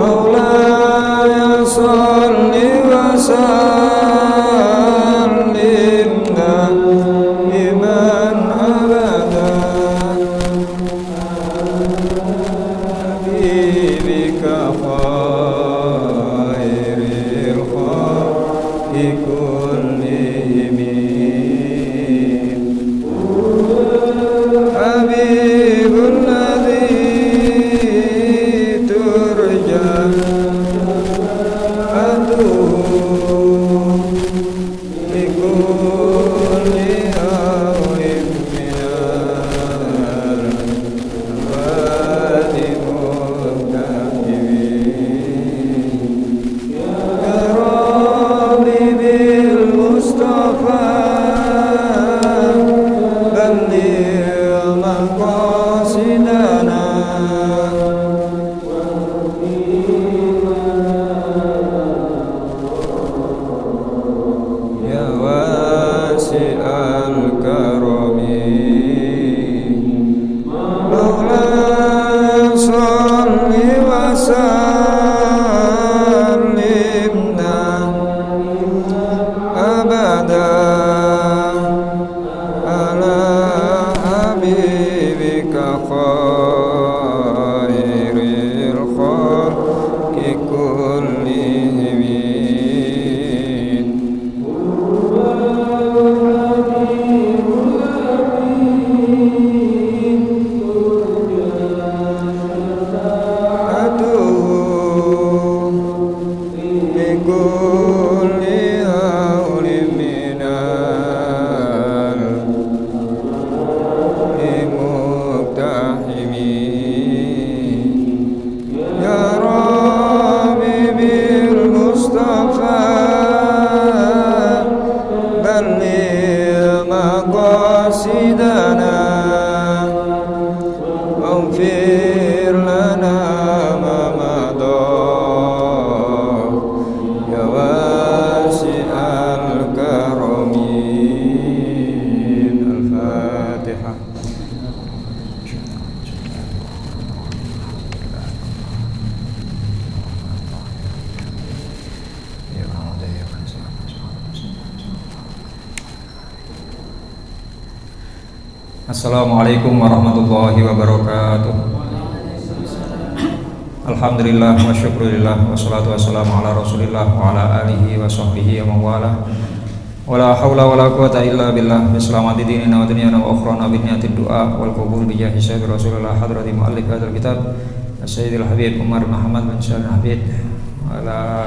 مولاي صل وسلم دائما أبدا حبيبك خير الخلق كلهم حبيب الذي ترجى أدوم لكل أمر من الأموال مكتئبين يا ربي بالمصطفى بلغ مقاصدنا يا واسع الكرم مولاي صل وسلم أبدا على حبيبك خير الخلق كلهم أدوم لكل هول من المقتحمين يا ربي بالمصطفى بلغ مقاصدنا واغفر لنا ما مضى يا واسع الكرم الفاتحة Assalamualaikum warahmatullahi wabarakatuh. Alhamdulillah wa syukurillah wassalatu wassalamu ala rasulillah wa ala alihi wa sahbihi wa mawala wa la hawla wa la quwata illa billah bislamati dinina wa dunyana wa ukhrana bi niyatid du'a wal qabul bi jahi sayyidi rasulillah hadrati muallif hadzal kitab Sayyidil Habib Umar Muhammad bin Salim Habib wa ala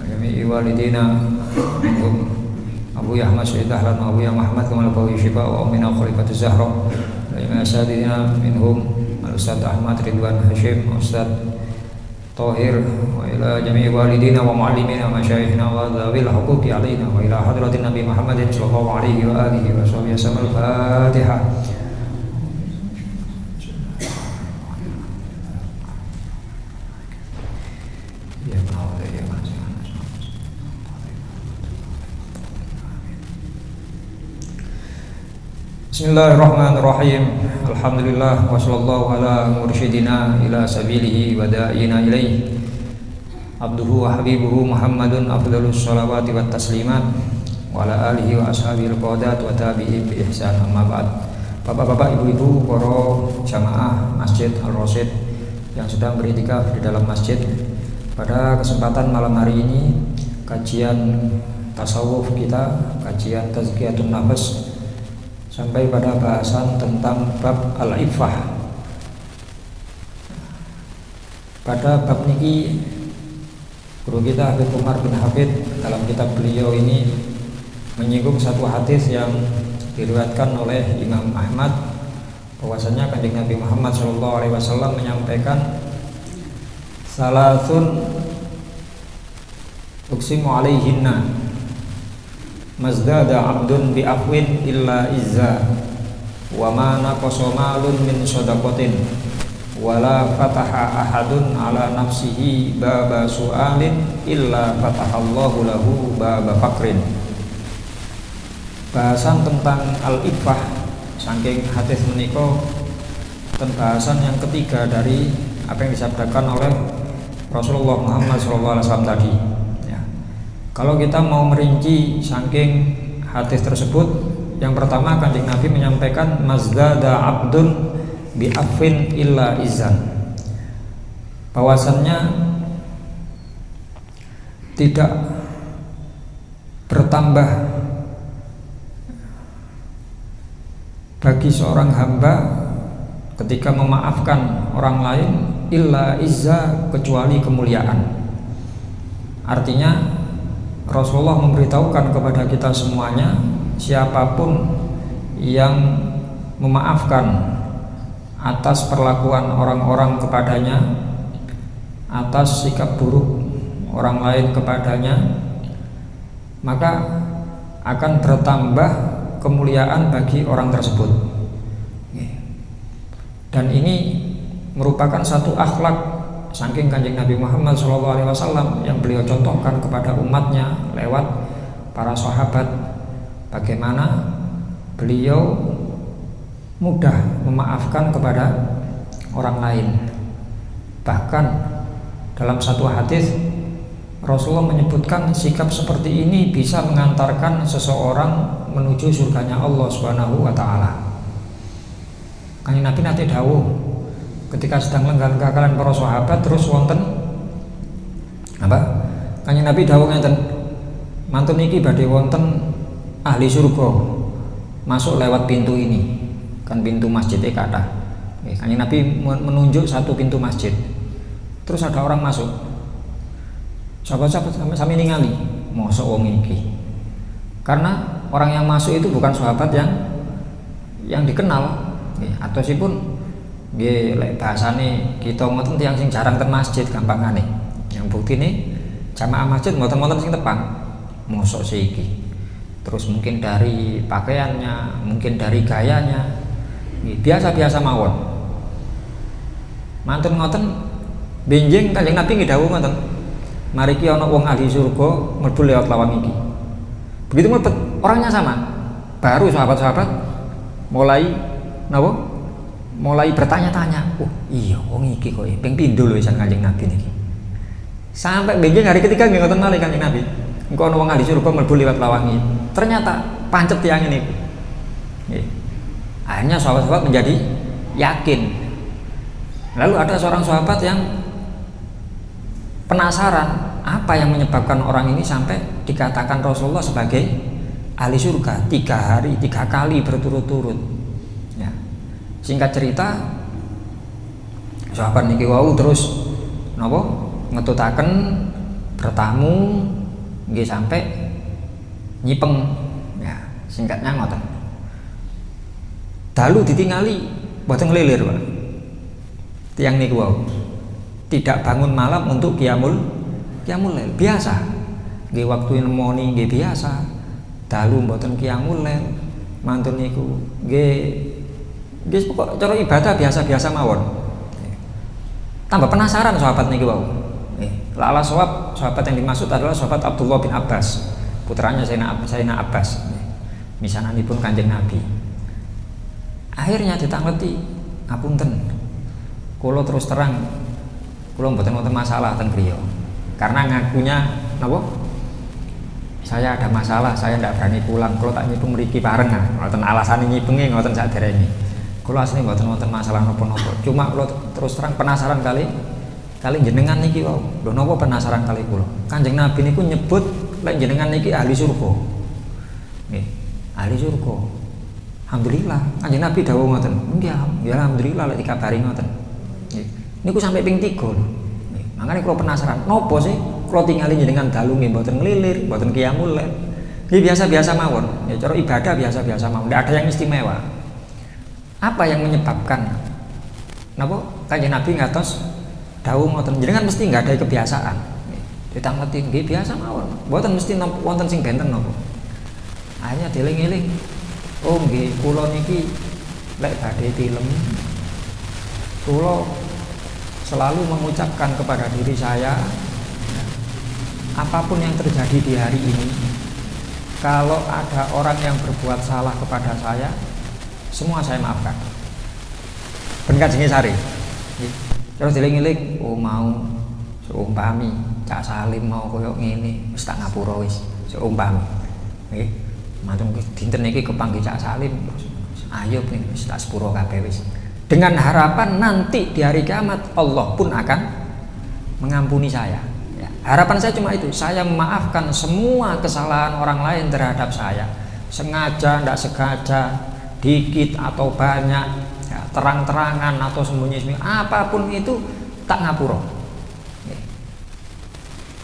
jami'i walidina minhum Abu Ahmad Syed Dahlan wa Abu Muhammad Kamal Bawi Syifa wa Ummina Khalifatul Zahra Lima Asadina minhum Al-Ustaz Ahmad Ridwan Hashim Ustaz Tahir wa ila jami'i walidina wa muallimina wa masyayikhina wa dhawil huquqi alaina wa ila hadratin Nabi Muhammadin sallallahu alaihi wa alihi wa sahbihi wasallam. Al-Fatihah. Bismillahirrahmanirrahim. Alhamdulillah wa sallallahu ala mursyidina ila sabilihi wa da'ina ilaih abduhu wa habibuhu Muhammadun afdalus salawati wa taslimat wa ala alihi wa ashabil qadat wa tabi'in bi ihsan amma ba'd. Bapak-bapak, ibu-ibu, para jamaah Masjid Al-Rasyid yang sedang beriktikaf di dalam masjid, pada kesempatan malam hari ini kajian tasawuf kita, kajian tazkiyatun nafas, sampai pada bahasan tentang bab al-iffah. Pada bab niki guru kita Habib Umar bin Habib dalam kitab beliau ini menyinggung satu hadis yang diriwayatkan oleh Imam Ahmad, bahwasanya Kanjeng Nabi Muhammad SAW menyampaikan salasun uksimu alaihinna mazdada abdun bi afwin illa izza wa ma naqasa malun min shadaqatin wala fataha ahadun ala nafsihi baba su'alin illa fatahallahu lahu baba fakrin. Bahasan tentang al-iffah saking hadis menika, bahasan yang ketiga dari apa yang disabdakan oleh Rasulullah Muhammad SAW tadi. Ya. Kalau kita mau merinci saking hadis tersebut, yang pertama Kanjeng Nabi menyampaikan mazdada abdun bi afin illa izan, bahwasannya tidak bertambah bagi seorang hamba ketika memaafkan orang lain illa izza, kecuali kemuliaan. Artinya Rasulullah memberitahukan kepada kita semuanya, siapapun yang memaafkan atas perlakuan orang-orang kepadanya, atas sikap buruk orang lain kepadanya, maka akan bertambah kemuliaan bagi orang tersebut. Dan ini merupakan satu akhlak saking Kanjeng Nabi Muhammad SAW yang beliau contohkan kepada umatnya lewat para sahabat, bagaimana beliau mudah memaafkan kepada orang lain. Bahkan dalam satu hadis Rasulullah menyebutkan sikap seperti ini bisa mengantarkan seseorang menuju surganya Allah Subhanahu wa taala. Kanjeng Nabi nanti dawuh ketika sedang lenggah-lenggah kalian para sahabat, terus wonten apa? Kanjeng Nabi dawuh ngeten, mantun iki badhe wonten ahli surga masuk lewat pintu ini. Kan pintu masjidnya kathah. Kanjeng Nabi menunjuk satu pintu masjid. Terus ada orang masuk. Sahabat-sahabat sampai ningali, mosok wong iki. Karena orang yang masuk itu bukan sahabat yang dikenal. Atau sipun nggih lek bahasane kita ngoten tiyang sing jarang ten masjid gampangane. Yang buktine jamaah masjid mboten-mboten sing tepang. Mosok sih iki. Terus mungkin dari pakaiannya, mungkin dari gayanya, biasa-biasa mawon. Mantun ngoten benjing Kanjeng Nabi nggih dawuh ngoten. Mari ki ana wong ahli surga mlebu lewat lawang iki. Begitu mlebet orangnya sama. Baru sahabat-sahabat mulai napa? Mulai bertanya-tanya. Oh, iya wong iki kok ping pindho lho isan Kanjeng Nabi niki. Sampai benjing hari ketiga nggih ngoten malih Kanjeng Nabi. Engko ana wong ahli surga mlebu lewat lawang iki. Ternyata pancet tiyang niku. Nggih. Akhirnya sahabat-sahabat menjadi yakin. Lalu ada seorang sahabat yang penasaran apa yang menyebabkan orang ini sampai dikatakan Rasulullah sebagai ahli surga 3 hari 3 kali berturut-turut. Ya. Singkat cerita, sahabat niki wau terus napa ngetutaken bertamu nggih sampai nyipeng. Ya, singkatnya ngoten. Dalu ditingali boten ngelilir, Pak. Tiang niku wau tidak bangun malam untuk qiyamul lail biasa. Nggih waktu nemoni nggih biasa. Dalu mboten qiyamul lail. Mantun niku nggih pokok cara ibadah biasa-biasa mawon. Tambah penasaran sahabat niki wau. Lala sahabat yang dimaksud adalah sahabat Abdullah bin Abbas, putranya Sayyidina Abbas. Misananipun Kanjeng Nabi. Akhirnya ditangleti, ngapunten. Kula terus terang, kula mboten wonten masalah ten griya. Karena ngakunya napa? Saya ada masalah, saya ndak berani pulang. Kula tak nyipeng mriki bareng. Ngoten alasane nyipenge ngoten saderenge. Kula asline mboten wonten masalah napa-napa. Cuma kula terus terang penasaran kali jenengan niki wae. Lho napa penasaran kali kula? Kanjeng Nabi niku nyebut lek jenengan niki ahli surga. Nggih, ahli surga. Alhamdulillah, Kanjeng Nabi dawuh ngoten. Nggih, ya alhamdulillah lek dikabari ngoten. Nggih. Niku sampai ping 3 lho. Nggih. Makane kula penasaran, napa sih kula tingali jenengan dalu nggih mboten ngelilir, mboten qiyamul lail. Nggih biasa-biasa mawon. Ya cara ibadah biasa-biasa mawon. Ndak ada yang istimewa. Apa yang menyebabkan napa Kanjeng Nabi ngatos dawuh ngoten jenengan mesti nggak ada kebiasaan. Ditanglet nggih biasa mawon. Mboten mesti wonten sing benten napa. Akhirnya dieling-eling. Oh nggih, kula niki lek badhe tilem, kula selalu mengucapkan kepada diri saya, apapun yang terjadi di hari ini, kalau ada orang yang berbuat salah kepada saya, semua saya maafkan. Ben Kanjeng Sari. Terus dieling-eling, oh mau seumpami Cak Salim mau koyo ngene wis tak ngapura wis seumpami. Nggih. Matur dinten iki kepanggih Cak Salim terus ayo wis tak sepuro kabeh wis. Dengan harapan nanti di hari kiamat Allah pun akan mengampuni saya. Ya, harapan saya cuma itu, saya memaafkan semua kesalahan orang lain terhadap saya, sengaja, tidak sengaja, dikit atau banyak, ya, terang-terangan atau sembunyi-sembunyi, apapun itu tak ngapura. Ya.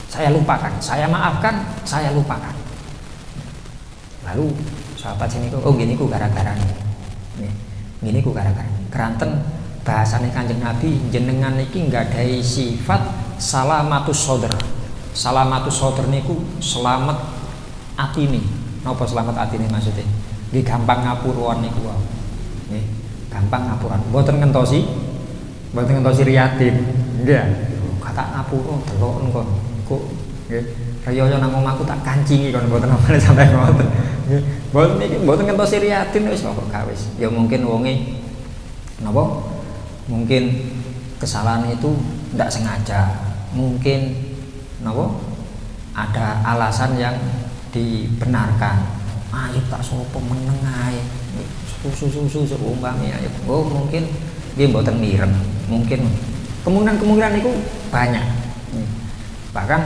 Saya lupakan, saya maafkan, saya lupakan. Lalu sahabat sini oh gini ku gara-gara nih, gini ku gara-gara keranten bahasane Kanjeng Nabi jenengan niki nggadhahi sifat salamatus sodr. Salamatus sodr niku selamat atine. Napa selamat atine maksudnya? Nggih gampang ngapuruan niku wae. Nggih, gampang ngapuruan. Mboten ngentosi riyatin. Nggih. Kata ngapura delok kon. Kok nggih. Kaya nang omahku tak kancingi kon mboten apa sampai ngoten. Nggih. Mboten ngentosi riyatin wis kok wis. Ya mungkin wonge napa? Mungkin kesalahan itu tidak sengaja, mungkin napa? Ada alasan yang dibenarkan. Ayo tak sopo meneng ae. Susu seumpami ayo. Oh mungkin dia mboten mireng. Mungkin kemungkinan itu banyak. Bahkan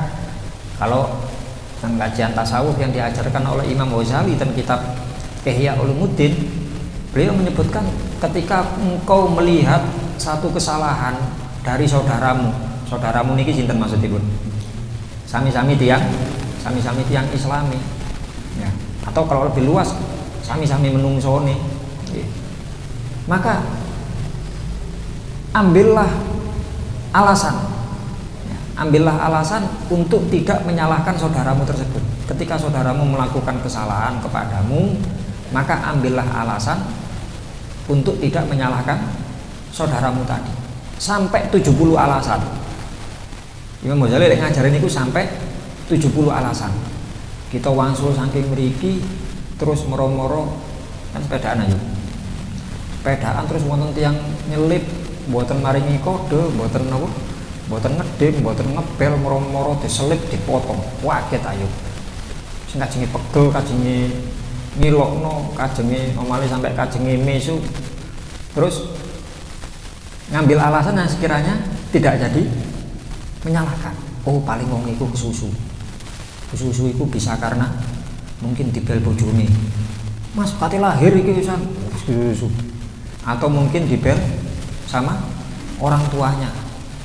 kalau kajian tasawuf yang diajarkan oleh Imam Ghazali dan kitab Ihya Ulumuddin, beliau menyebutkan ketika engkau melihat satu kesalahan dari saudaramu niki sinten maksudipun? Sami-sami tiang Islami. Ya. Atau kalau lebih luas, sami-sami menungsone. Maka ambillah alasan. Ya, ambillah alasan untuk tidak menyalahkan saudaramu tersebut. Ketika saudaramu melakukan kesalahan kepadamu, maka ambillah alasan untuk tidak menyalahkan saudaramu tadi sampai 70 alasan. Imam Ghazali ngajarin itu sampai 70 alasan. Kita wangsul saking mriki terus moro-moro kan sepedaan aja. Sepedaan terus wonten tiyang nyelip mboten maringi kode, mboten napa? Mboten ngedem, mboten ngebel moro-moro diselip dipotong. Waget ayo. Sing kajenge pegel, kajenge ngilokno, kajenge omale sampai kajenge mesu. Terus ngambil alasan yang sekiranya tidak jadi menyalahkan. Oh paling wong iku kesusu iku bisa karena mungkin dibel bojone. Mas kate lahir iki pisan kesusu. Atau mungkin dibel sama orang tuanya.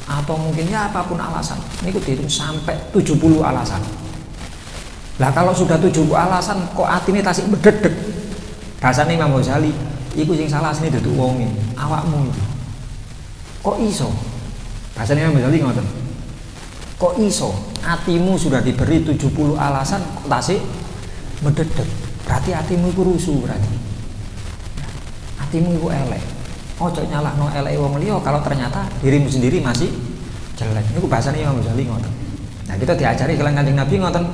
Atau mungkin ya apapun alasan. Niku dihitung sampai 70 alasan. Lah kalau sudah 70 alasan kok atine tasik mededeg. Bahasane Imam Ghazali, iku sing salah asline dudu wonge, awakmu itu. Kok iso? Bahasane Imam Ghazali ngoten. Kok iso? Atimu sudah diberi 70 alasan kok tasik mededeg. Berarti atimu iku rusuh berarti. Atimu iku elek. Ojo nyalahno eleke wong liya kalau ternyata dirimu sendiri masih jelek. Niku bahasane Imam Ghazali ngoten. Nah, kita diajari kalian Kanjeng Nabi ngoten.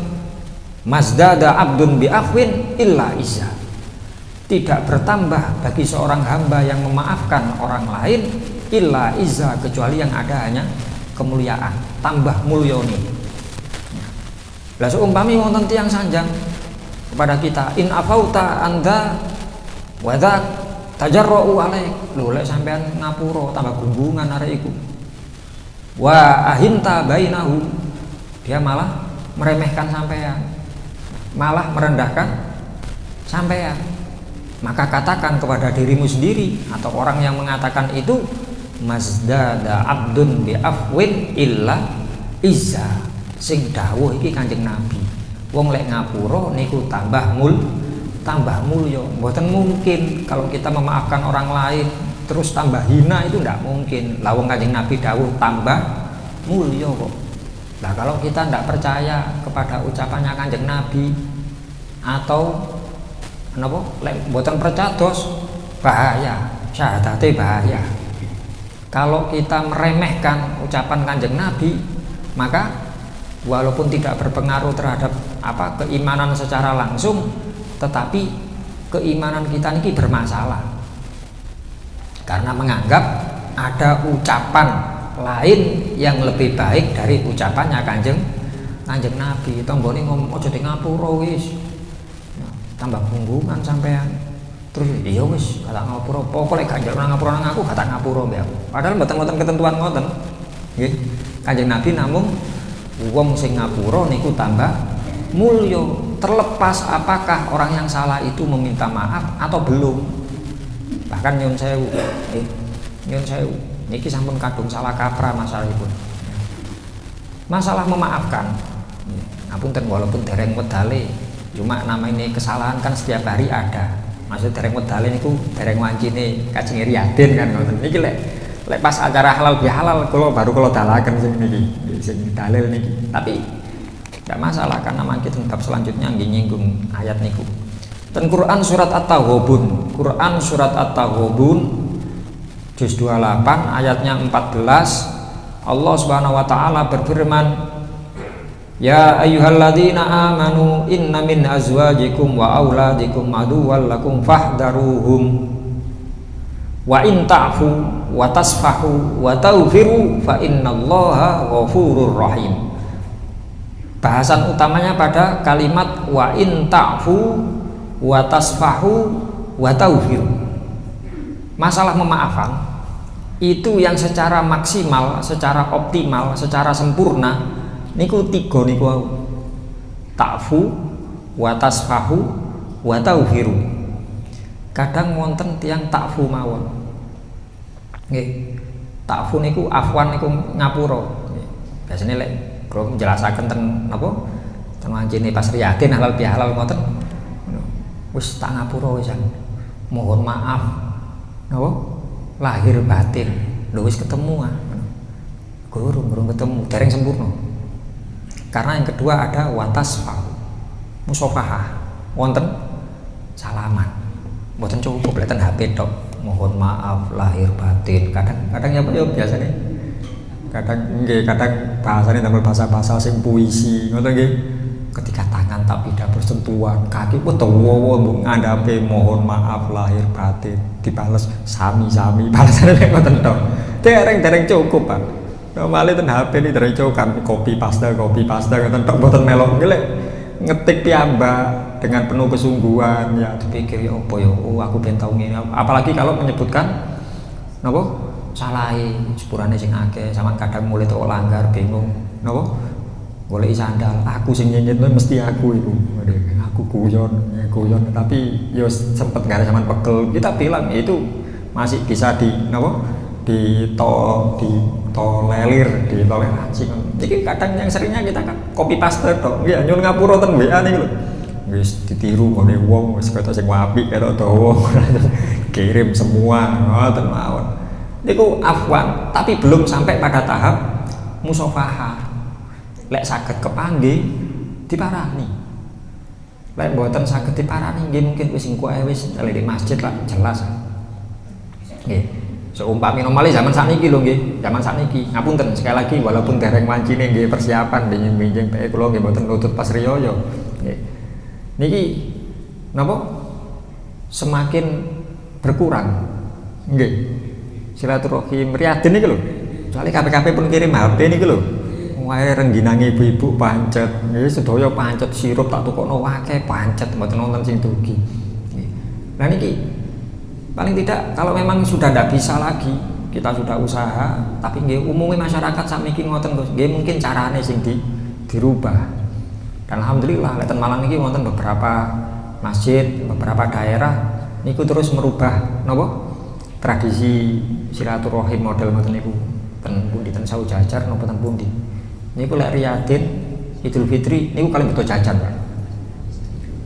Mazdada abdun bi afwin illa izza. Tidak bertambah bagi seorang hamba yang memaafkan orang lain illa izza, kecuali yang ada hanya kemuliaan, tambah mulyoni. Lah seumpami wonten tiyang sanjang kepada kita, in afauta anda wa dzak tajarruu alaik. Lho lek sampean ngapura tambah gunggungan arek iku. Wa ahinta bainahu, dia malah meremehkan sampean, malah merendahkan sampean. Maka katakan kepada dirimu sendiri atau orang yang mengatakan itu, mazdada abdun bi afwin illa izza. Sing dawuh iki Kanjeng Nabi, wong lek ngapura niku tambah mulya. Mboten mungkin kalau kita memaafkan orang lain terus tambah hina, itu ndak mungkin. Lah wong Kanjeng Nabi dawuh tambah mulya kok. Lah kalau kita ndak percaya kepada ucapannya Kanjeng Nabi atau napa lek mboten percados, bahaya, syahadate bahaya. Kalau kita meremehkan ucapan Kanjeng Nabi, maka walaupun tidak berpengaruh terhadap keimanan secara langsung, tetapi keimanan kita ini bermasalah karena menganggap ada ucapan lain yang lebih baik dari ucapannya Kanjeng Nabi. Tombone ngomong aja di ngapura wis. Tambah gunggungan sampean. Terus iya wis kata ngapura apa lek gak njaluk ngapura nang aku gak tak ngapura mbek aku. Padahal mboten ketentuan ngoten. Nggih. Kanjeng Nabi namung wong sing ngapura niku tambah mulya, terlepas apakah orang yang salah itu meminta maaf atau belum. Bahkan nyun sewu, nyun sewu niki sampun kadung salah kaprah masalahipun. Masalah memaafkan. Ngapunten walaupun dereng wedale, cuma nama ini kesalahan kan setiap hari ada. Maksud dereng wedale niku dereng wancine Kajeng Riyadin kan ngoten. Niki lek pas acara halal bihalal baru dalaken sing niki, sing dalil niki. Tapi tidak masalah karena mangke bab selanjutnya nggih nyinggung ayat niku. Dan Quran surat At-Taghabun. Quran surat At-Taghabun juz 28 ayatnya 14. Allah Subhanahu wa taala berfirman, "Ya ayyuhalladzina amanu inna min azwajikum wa auladikum aduwwan lakum fahdharuhum wa in ta'fu wa tasfahu wa taghfiru fa innallaha ghafurur rahim." Bahasan utamanya pada kalimat wa in ta'fu wa tasfahu wa taghfiru. Masalah memaafkan itu yang secara maksimal, secara optimal, secara sempurna niku tiga niku wau. Ta'fu wa tasfahu wa taghfiru. Kadang wonten tiyang ta'fu mawon. Nggih. Ta'fu niku afwan niku ngapura. Biasane lek kula menjelasaken ten napa? Ten wancine pas Riyadin halal bihalal ngoten. Wis tak ngapura wisan. Mohon maaf. Napa? Lahir batin. Lho wis ketemu ah. Gurung ketemu, dereng sempurna. Karena yang kedua ada watasfa. Musafahah. Wonten salaman. Mboten cukup lek ten HP tok. Mohon maaf lahir batin. Kadang ya biasane. Kadang bahasane tambah bahasa sing puisi, ngoten nggih. Ketika tangan tak tidak bersentuhan, kaki pun dawa mbok ngandhape mohon maaf lahir batin, dibales sami-sami, balasane nek ngoten tok. Dereng cukup, Pak. Normale ten HP ini dereng cukup kan copy paste ngoten tok mboten melok nggih lek ngetik piyambak dengan penuh kesungguhan ya dipikir ya apa ya aku ben tau ngene. Apalagi kalau menyebutkan napa? Salahe sepurane sing akeh, sampean kadang mulai tok langgar bingung. Napa? Goleki sandal, aku sing nyenyet mesti aku iku. Aku guyon tapi yo sempet gak sampean pegel. Kita bilang itu masih bisa ditoleransi. Jadi kadang yang seringnya kita kan copy paste tok. Ya nyun ngapura ten WA niku lho. Wis ditiru ngene wong wis kata sing apik karo dawa. Kirim semua ngoten mawon. Niku afwan, tapi belum sampai pada tahap musafahah. Lek saged kepanggih diparani. Lek mboten saged diparani nggih mungkin wis engko ae wis di masjid lah jelas. Nggih. Seumpami normale zaman sakniki lho nggih, zaman sakniki. Ngapunten sekali lagi walaupun dereng wancine nggih persiapan benjing-benjing PE kula nggih mboten nutut pas riyaya. Nggih. Niki napa? Semakin berkurang. Nggih. Silaturahim Riyadin niki lho. Soale kabeh-kabeh pun kirim HP niki lho. Wae rengginange ibu-ibu pancet. Nggih sedaya pancet sirup tak tukokno akeh pancet mboten wonten sing dugi. Nggih. Lah niki paling tidak kalau memang sudah tidak bisa lagi, kita sudah usaha, tapi nggih umumnya masyarakat sakniki ngoten Gus. Nggih mungkin carane sing dirubah. Dan alhamdulillah lek ten Malang niki wonten beberapa masjid, beberapa daerah niku terus merubah napa? Tradisi silaturahim model ngoten niku ten pundi ten Sawu Jajar napa ten pundi. Niku lek Riyadin Idul Fitri niku kali betul jajan, Pak.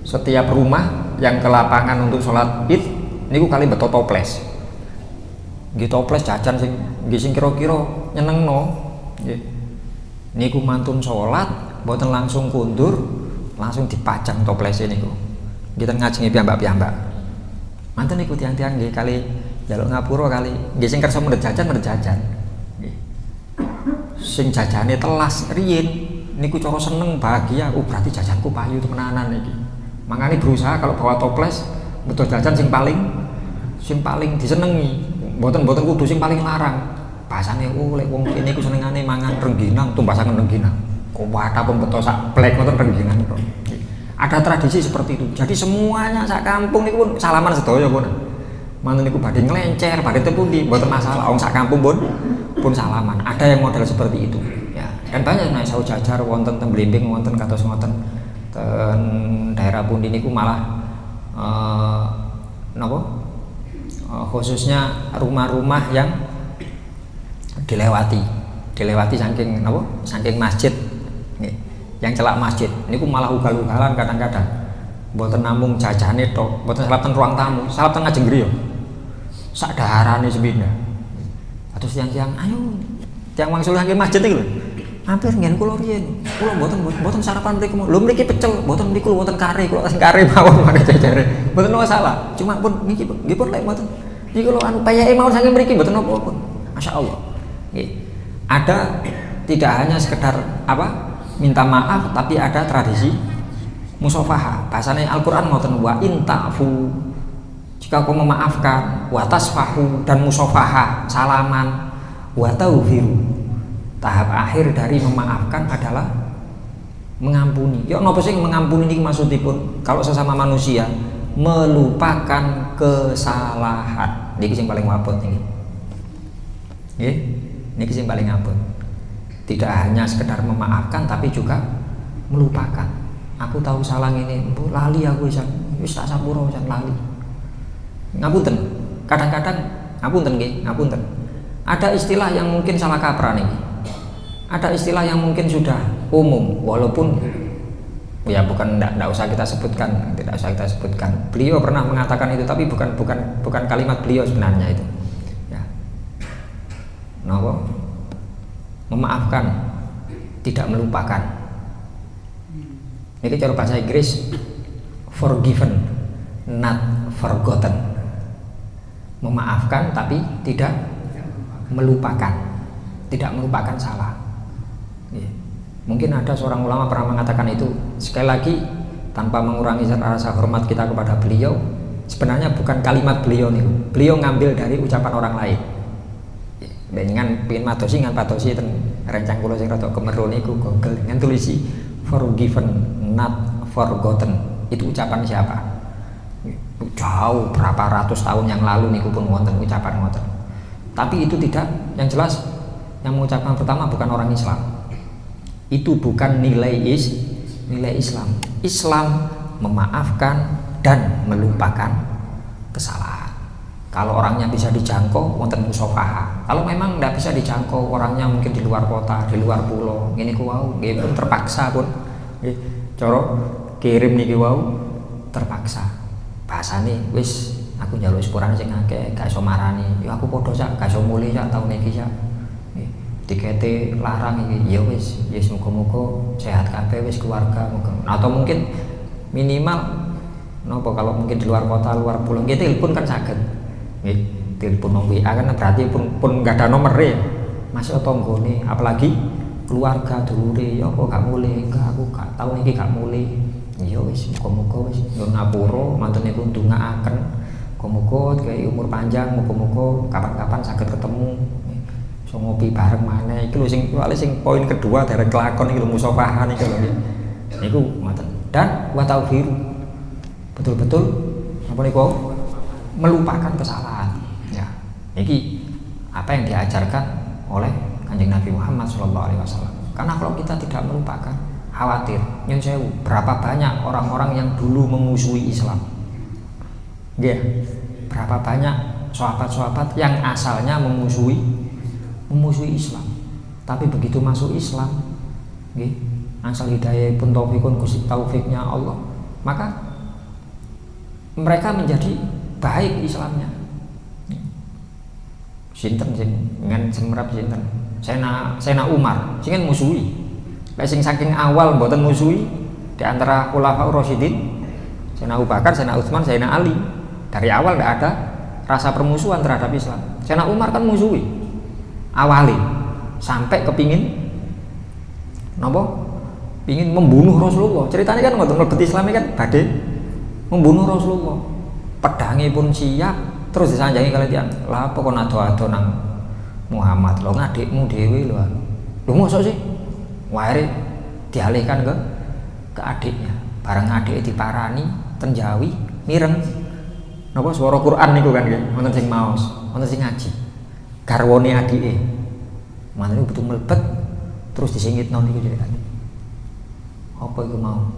Setiap rumah yang ke lapangan untuk sholat Id niku kali betul toples. Nggih toples jajan sing kira-kira nyenengno. Nggih. Niku mantun sholat mboten langsung kundur, langsung dipajang toplese niku. Nggih ten ngajengi piyambak-piyambak. Mantun niku tiang-tiang nggih kali jaluk ngapura kali nggih sing kersa mendhet jajan nggih sing jajane telas riyin niku cara seneng bahagia berarti jajanku payu temenanan iki mangane berusaha kalau bawa toples betul jajan sing paling disenengi mboten kudu sing paling larang Bahasane lek wong kene iku senengane mangan rengginang, tumbasaken rengginang. Kuwata pembeto sak plek ngoten rengginang to. Ada tradisi seperti itu. Jadi semuanya sak kampung niku pun salaman sedaya pun. Manten niku badhe nglencer, badhe tepundi, mboten masalah. Wong sak kampung pun salaman. Ada yang model seperti itu. Ya, dan banyak nek sawu jajar wonten teng Blimbing wonten kados ngoten. Ten daerah pundi niku malah khususnya rumah-rumah yang dilewati saking masjid nih, yang celak masjid niku malah ugal-ugalan kadang-kadang mboten namung jajane tok, mboten salap teng ruang tamu, salap teng ngajeng griya sak daharane sepindah. Terus tiang-tiang ayo tiang wangsul saking masjid iki lho hampir ngen kula riyen kula mboten sarapan mriku lho mriki pecel mboten mriku wonten kare kula kare mawon mangke jajare mboten masalah cuma pun niki nggih pun lek mboten iki kula anu payake mawon saking mriki mboten napa-napa masyaallah nggih. Ada tidak hanya sekedar minta maaf, tapi ada tradisi musafahah. Bahasane Al-Qur'an ngoten wa in ta'fu, jika kau memaafkan, wa tasfahu, dan musafahah salaman, wa taufiru. Tahap akhir dari memaafkan adalah mengampuni. Ya napa sing mengampuni niki maksudipun kalau sesama manusia melupakan kesalahan. Niki sing paling wabot niki. Nggih. Niki sing paling abot. Tidak hanya sekedar memaafkan tapi juga melupakan. Aku tahu salah ini, lali aku wis tak sapura wis lali. Ngapunten. Kadang-kadang ngapunten nggih, ngapunten. Ada istilah yang mungkin salah kaprah niki. Ada istilah yang mungkin sudah umum walaupun ya tidak usah kita sebutkan, tidak usah kita sebutkan. Beliau pernah mengatakan itu tapi bukan kalimat beliau sebenarnya itu. Napa? Memaafkan, tidak melupakan. Ini cara bahasa Inggris forgiven, not forgotten. Memaafkan tapi tidak melupakan, tidak melupakan salah. Mungkin ada seorang ulama pernah mengatakan itu. Sekali lagi tanpa mengurangi rasa hormat kita kepada beliau, sebenarnya bukan kalimat beliau nih. Beliau ngambil dari ucapan orang lain. Dengan pin matosi ngan patosi ten rencang kula sing rada kemeru niku Google ngan tulisi forgiven not forgotten. Itu ucapan siapa? Jauh berapa ratus tahun yang lalu niku pun wonten ucapan ngoten. Tapi itu tidak, yang jelas yang mengucapkan pertama bukan orang Islam. Itu bukan nilai Islam. Islam memaafkan dan melupakan kesalahan. Kalau orangnya bisa dijangkau, wonten musafahah. Kalau memang tidak bisa dijangkau, orangnya mungkin di luar kota, di luar pulau, ngene ku wau, nggih pun terpaksa pun. Nggih, cara kirim niki wau terpaksa. Bahasane wis aku njaluk sepurane sing akeh, gak iso marani. Ya aku padha sak, gak iso mulih sak taun iki sak. Nggih, dikete larang iki, ya wis muga-muga sehat kabeh wis keluarga muga. Atau mungkin minimal napa kalau mungkin di luar kota, luar pulau, nggih telepon kan saged. Nggih, telepon nang WA kan berarti pun enggak ada nomere. Masih tanggane, apalagi keluarga dulure, ya apa gak mulih, enggak aku gak tau iki gak mulih. Ya wis muga-muga wis nyuwun ngapura, mantene pun ndongaaken. Muga-muga gawe umur panjang, muga-muga kapan-kapan saged ketemu. So ngopi bareng maneh. Iki lho sing poin kedua derek kelakon iki lho musafahan iki lho nggih. Niku ngoten. Dan wa taufiru. Betul-betul apa niku? Melupakan kesalahan. Ya, ini apa yang diajarkan oleh Kanjeng Nabi Muhammad SAW. Karena kalau kita tidak melupakan, khawatir. Nyun sewu, berapa banyak orang-orang yang dulu memusuhi Islam? Ya, berapa banyak sahabat-sahabat yang asalnya memusuhi Islam, tapi begitu masuk Islam, asal hidayah pun taufikun taufiknya Allah, maka mereka menjadi baik Islamnya. Sinten sing ngan semrap sinten? Sayyidina Umar sing musuhi. Lek sing saking awal mboten musuhi di antara khulafaur rasyidin, Sayyidina Abu Bakar, Sayyidina Utsman, Sayyidina Ali. Dari awal tidak ada rasa permusuhan terhadap Islam. Sayyidina Umar kan musuhi. Awali sampai kepingin napa? Pingin membunuh Rasulullah. Ceritanya kan ngoten mlebet Islam kan badhe membunuh Rasulullah. Pedange pun siap, terus disanjangi kalian lah apa kon ado-ado nang Muhammad lho ngadikmu dhewe lho. Lho mosok sih? Wae dialihkan ke adiknya. Bareng adike diparani ten Jawi mireng. Napa swara Quran niku kan nggih, wonten sing maos, wonten sing ngaji. Garwane adike. Manane betul mlebet terus disingitno niku ceritane. Apa iku mau?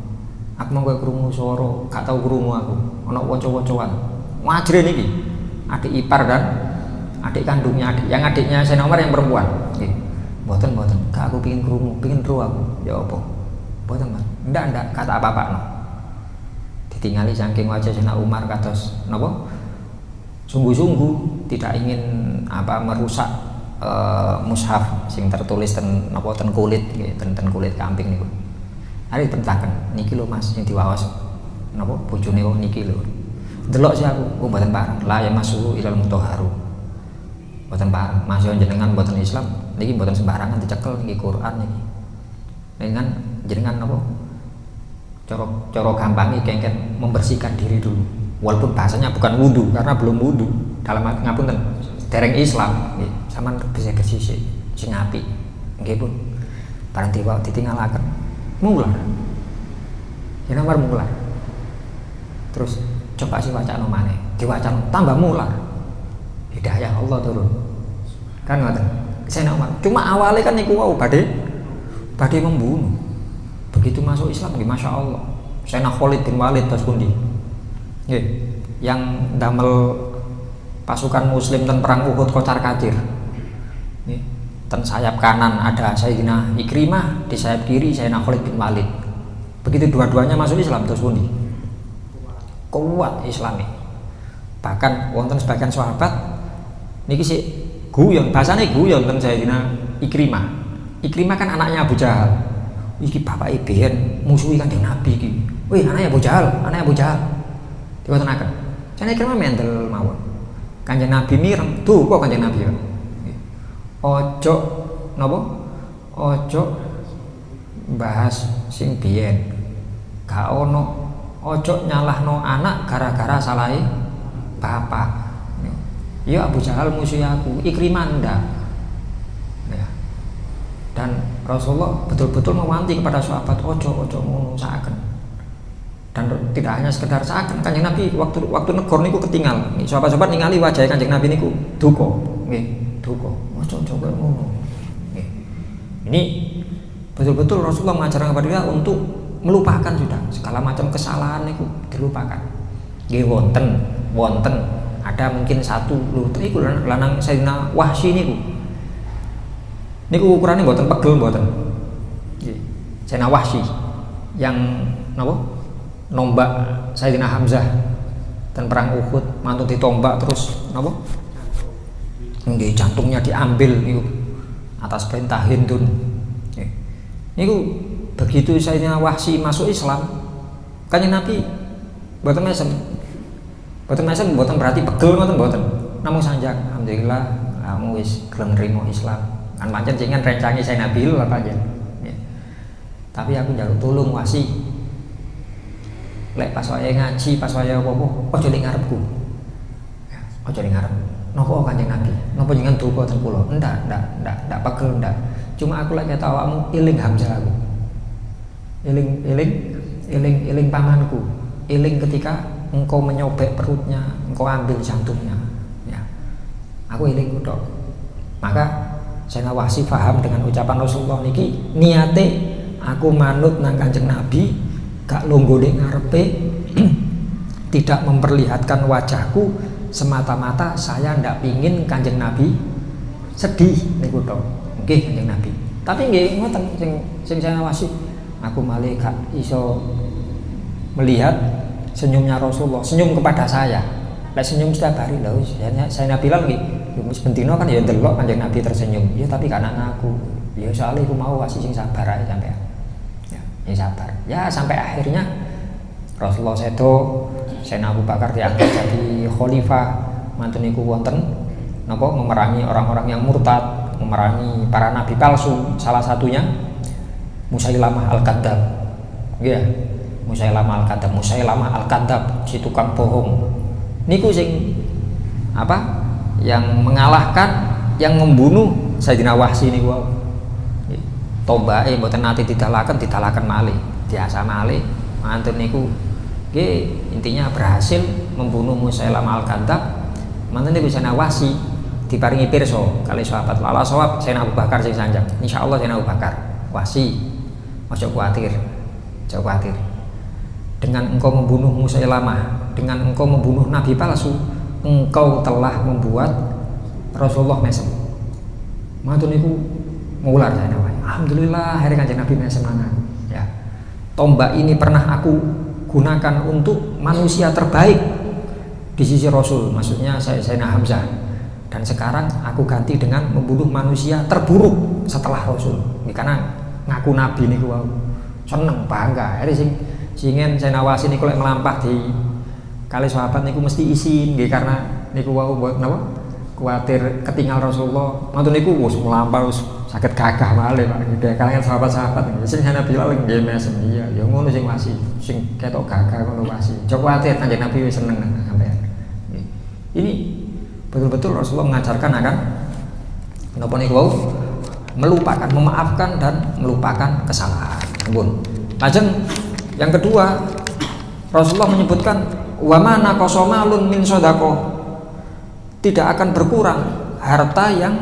Aku monggo krungu swara, gak tau krungu aku. Ana waca-wacaan. Wajre niki. Adik ipar dan adik kandungnya adik. Yang adiknya Sayyidina Umar yang perempuan. Nggih. Mboten. Gak aku pengin krungu, pengin ro aku. Ya apa? Mboten, Mas. Ndak kata apa-apa no. Ditingali saking wajah Sayyidina Umar kados napa? Sungguh-sungguh tidak ingin merusak mushaf sing tertulis ten napa ten kulit nggih, ten kulit kambing niku. Ari pentakaken niki lho Mas sing diwaos napa bojone kok niki lho. Delok sih aku mboten pareng. La ya masuhu ilal mutahharu. Mboten pareng. Mas yo jenengan mboten Islam niki mboten sembarangan dicekel niki Quran niki. Jenengan napa? Cara gampangnya kengken membersihkan diri dulu. Walaupun bahasanya bukan wudu karena belum wudu. Dalam ngapunten dereng Islam nggih. Sampeyan bisa bersih sing apik. Nggih pun. Bareng ditinggalaken. Mular. Ya nomor mular. Terus coba sih wacana maneh. Diwacana tambah mular. Hidayah Allah turun. Kan ngoten. Sayyidina Umar. Cuma awalnya kan niku wau badhe membunuh. Begitu masuk Islam nggih Masya Allah. Sayyidina Khalid bin Walid tos pundi? Nggih, yang damel pasukan muslim ten perang Uhud kocar-kacir. Nggih. Ten sayap kanan ada Sayyidina Ikrimah, di sayap kiri Sayyidina Khalid bin Walid. Begitu dua-duanya masuk Islam terus pundi? Kuat Islami. Bahkan wonten sebagian sahabat niki sik guyon, bahasane guyon ten Sayyidina Ikrimah. Ikrimah kan anaknya Abu Jahal. Iki bapak biyen musuhi Kanjeng Nabi iki. Wih, anaknya Abu Jahal. Diwatenaken. Jane Ikrimah mendel mawon. Kanjeng Nabi mireng, tuh kok Kanjeng Nabi ya. Ojo napa? Ojo bahas sing biyen. Gak ono ojo nyalahno anak gara-gara salahe bapak. Ya Abu Jahal musuh aku, Ikrimah ndak. Ya. Dan Rasulullah betul-betul mewanti kepada sahabat ojo ngono saaken. Dan tidak hanya sekedar saaken, Kanjeng Nabi waktu negor niku ketinggal. Sahabat-sahabat ningali wajah Kanjeng Nabi niku duka, nggih. Duka, ojo ngono. Ini betul-betul Rasulullah mengajarkan kepada kita untuk melupakan sudah segala macam kesalahan itu dilupakan. Nggih wonten ada mungkin satu iku lanang Sayyidina Wahsy niku ukurannya mboten pegel mboten. Nggih. Sayyidina Wahsy yang napa? Nombak Sayyidina Hamzah dan perang Uhud mantun ditombak terus napa? Nggih, jantungnya diambil niku atas perintah Hindun. Nggih. Niku begitu Sayyidina Wahsy masuk Islam, Kanjeng Nabi mboten mesem mboten berarti pegel mboten. Namung sanjang alhamdulillah kamu wis gelem nrimo Islam. Kan pancen jenengan rencangi Sayyidina Bilal apa aja. Nggih. Tapi aku njaluk tulung Wahsy. Lek pas wayahe ngaji, pas wayahe apa-apa, aja ning ngarepku. Ya, aja ning ngarep. Napa Kanjeng Nabi? Napa jenengan duka ten kula? Ndak pegel ndak. Cuma aku lek kata awakmu eling Hamzah aku. Eling pamanku. Eling ketika engkau menyobek perutnya, engkau ambil jantungnya. Ya. Aku eling tok. Maka Sayyidina Wahsy paham dengan ucapan Rasulullah niki, niate aku manut nang Kanjeng Nabi, gak longgo ning ngarepe, tidak memperlihatkan wajahku semata-mata saya ndak pingin Kanjeng Nabi sedih niku tok. Nggih Kanjeng Nabi. Tapi nggih ngoten sing Sayyidina Wahsy, aku malih gak iso melihat senyumnya Rasulullah, senyum kepada saya. Lek senyum setiap hari lho, saya Bilal nggih, wis bendina kan ya ndelok Kanjeng Nabi tersenyum. Ya tapi gak nang aku. Ya soalnya aku mau Wahsy sing sabar ae sampean. Ya sabar. Ya sampai akhirnya Rasulullah sedo, Sayyidina Abu Bakar diangkat jadi khalifah, mantun niku wonten napa memerangi orang-orang yang murtad, memerangi para nabi palsu, salah satunya Musailamah Al-Kadzab. Nggih, Musailamah Al-Kadzab, si tukang bohong. Niku sing apa? Yang mengalahkan yang membunuh Sayyidina Wahsy niku wau. Tombake mboten nate didalaken malih, biasa malih. Mantun niku nggih intinya berhasil membunuh Musailamah al-Kadzdzab. Mantun niku Sayyidina Wahsy diparingi pirsa kali sahabat lala sawab Sayyidina Abu Bakar sing sanjang. Insyaallah Sayyidina Abu Bakar. Wahsy, ojo kuwatir. Dengan engkau membunuh Musailamah, dengan engkau membunuh nabi palsu, engkau telah membuat Rasulullah mesem. Mantun niku ngular saya namanya. Alhamdulillah hari Kanjeng Nabi mesem mangan. Ya. Tombak ini pernah aku gunakan untuk manusia terbaik di sisi Rasul, maksudnya Sayyidina Hamzah. Dan sekarang aku ganti dengan membunuh manusia terburuk setelah Rasul. Ini karena ngaku nabi niku wau. Seneng bangga. Hari singen Sayyidina Wahsy niku lek melampah di kali sahabat niku mesti izin nggih karena niku wau buat napa? Kuatir ketinggal Rasulullah. Mantun niku wis melampah wis saged gagah malih Pak. Nggih kalangan sahabat-sahabat sing Sayyidina Bilal nggih mesem iya. Ya ngono sing Wahsy, sing ketok gagah ngono Wahsy. Coba kuatir Kanjeng Nabi wis seneng sampean. Ini betul-betul Rasulullah mengajarkan akan menapa niku wau melupakan, memaafkan dan melupakan kesalahan. Ampun. Lajeng yang kedua Rasulullah menyebutkan wa ma naqasa malun min shadaqah. Tidak akan berkurang harta yang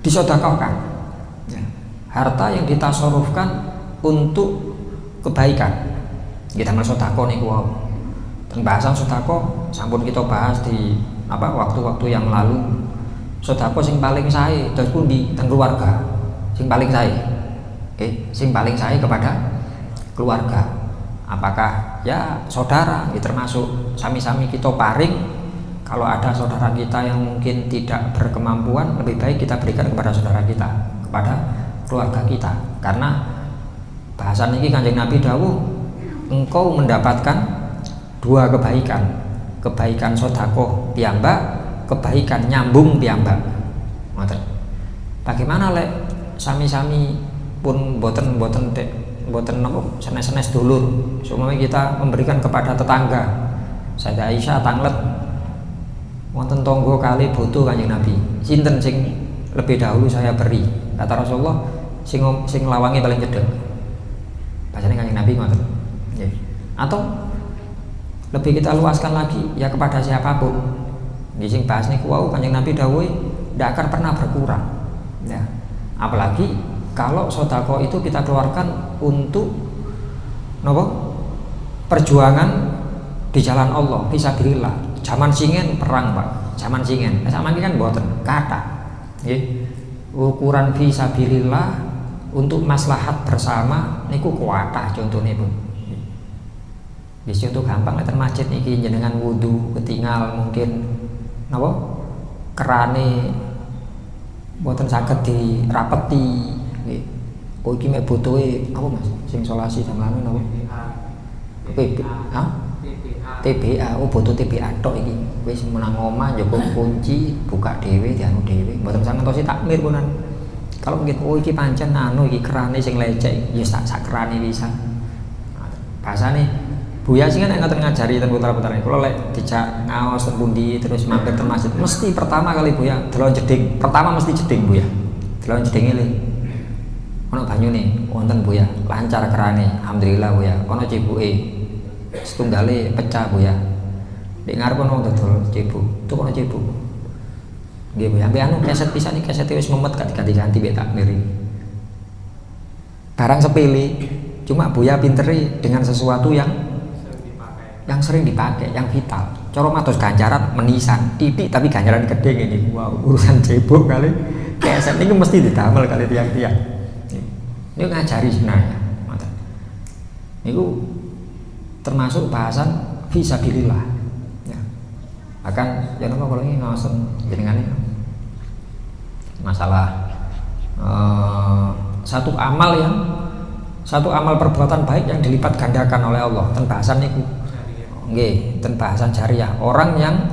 disedekahkan. Ya. Harta yang ditasarufkan untuk kebaikan. Kita ngal sedekah niku wau. Pembahasan sedekah sampun kita bahas di waktu-waktu yang lalu. Sedekah sing paling sae terus pundi teng keluarga. Sing paling sae. Sing paling sae kepada keluarga. Apakah ya saudara, ya termasuk sami-sami kita paring. Kalau ada saudara kita yang mungkin tidak berkemampuan, lebih baik kita berikan kepada saudara kita, kepada keluarga kita. Karena bahasan ini Kanjeng Nabi dawuh, engkau mendapatkan dua kebaikan, kebaikan sedekah piyambak, kebaikan nyambung piyambak. Ngoten. Bagaimana lek sami-sami pun boten napa senes-senes dulur, supaya kita memberikan kepada tetangga. Sayyidah Aisyah tanglet wonten tangga kali butuh Kanjeng Nabi. Sinten sing lebih dahulu saya beri? Kata Rasulullah, sing lawange paling cedhek. Bahasane Kanjeng Nabi ngoten. Nggih. Atau lebih kita luaskan lagi ya kepada siapapun. Nggih sing bahas niku wau Kanjeng Nabi dawuh ndak akan pernah berkurang. Ya. Apalagi kalau sedekah itu kita keluarkan untuk napa? Perjuangan di jalan Allah, fisabilillah. Zaman singen perang, Pak. Zaman singen. Sama iki kan mboten kathah. Nggih. Ukuran fisabilillah untuk maslahat bersama niku kuatah contone, Bu. Wis contoh gampang nek masjid iki jenengan wudu ketinggal mungkin napa? Kerane mboten saged dirapeti. Nggih. Oh iki mek butuhe apa Mas? Sing isolasi jam lanu napa? TBA, oh butuh TBA tok iki. Wis menang omah njogo kunci, buka dhewe, dianu dhewe. Mboten sangentosi takmir punan. Kalau mungkin oh iki pancen anu iki kerane sing lecek, ya sak kerane bisa. Bahasane Buya sing nek ngoten ngajari ten putra-putrane. Kula lek dijak ngaos ten pundi terus mampir ten masjid, mesti pertama kali Buya delon jeding. Pertama mesti jeding Buya. Delon jedinge le. Ono banyune wonten Buya, lancar kerane. Alhamdulillah Buya. Ono cibuke. Setunggale pecah Buya. Nek ngarep ono dodol cebuk, tuh ono cebuk. Nggih Buya, ambek anu keset pisan iki keset wis memet gak diganti-ganti mbek takmir. Barang sepele, cuma Buya pinteri dengan sesuatu yang sering dipakai, yang vital. Cara matos ganjaran menisan, titik tapi ganjaran gede ini. Wow, urusan cebuk kali keset ini mesti didamel kali tiang-tiang. Ini ngajari sebenarnya. Itu termasuk bahasan fisabilillah. Ya. Akan ya nama kalau ini ngawasan jenengannya masalah satu amal perbuatan baik yang dilipat gandakan oleh Allah. Ten bahasan niku. Nggih, ten bahasan jariah. Orang yang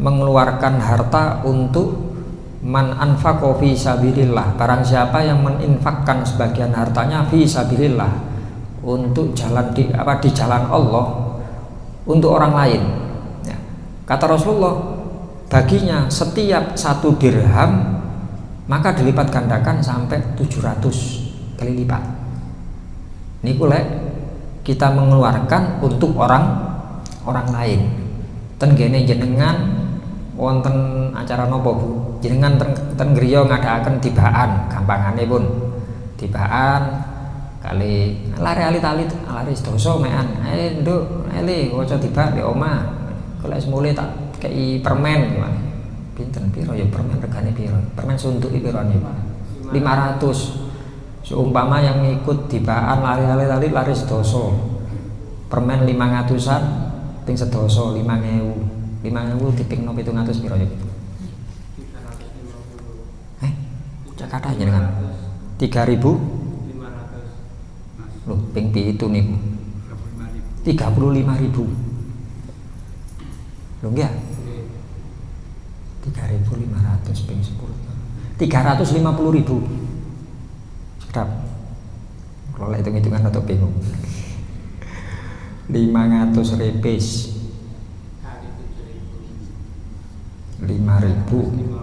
mengeluarkan harta untuk man anfaqa fi sabilillah. Barang siapa yang meninfakkan sebagian hartanya fi sabilillah untuk jalan di jalan Allah untuk orang lain. Ya. Kata Rasulullah, baginya setiap 1 dirham maka dilipat gandakan sampai 700 kali lipat. Niku lek kita mengeluarkan untuk orang lain. Ten gene jenengan wonten acara nopo Bu? Jenengan ten griya ngadakaken tibaan, gampangane pun. Tibaan kali lari tali lari sedoso mekan. Nduk, waca tiba di omah. Kalau semule tak kei permen gimana? Pinten piro ya permen regane piro? Permen suntuk iki piro niku? 500. Seumpama yang ikut tibaan lari sedoso. Permen 500-an ping sedoso 5.000. 5.000 dipingno 700 piro ya? 350. Cak kathah jenengan. 3.500. Loh, ping pitu niku. 35.000. Loh nggih. 3.500 ping 10. 350.000. Sedap. Kalau hitung-hitungan atau bingung. 500 repis 5.000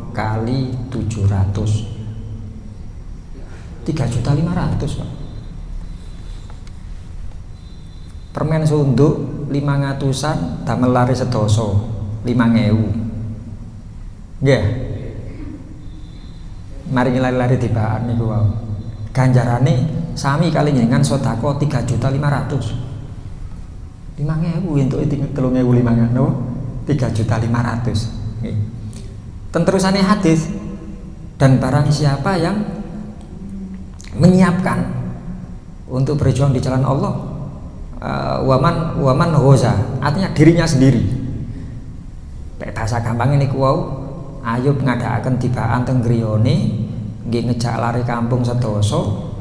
kali 700 3.500.000 Pak. Permen sunduk 500-an damel lari sedoso 5.000. Nggih. Mari lari-lari tibaan niku wae. Ganjarane sami kali njenengan sedekah 3.500.000. 5.000 entuk 3.500 no 3.500.000. Nggih. Tenterusane hadis, dan barang siapa yang menyiapkan untuk berjuang di jalan Allah, waman hoza, artinya dirinya sendiri. Bahasa gampang ini kuau, Ayub ngadakaken tibaan teng griyane nggih ngejak lari kampung sedoso.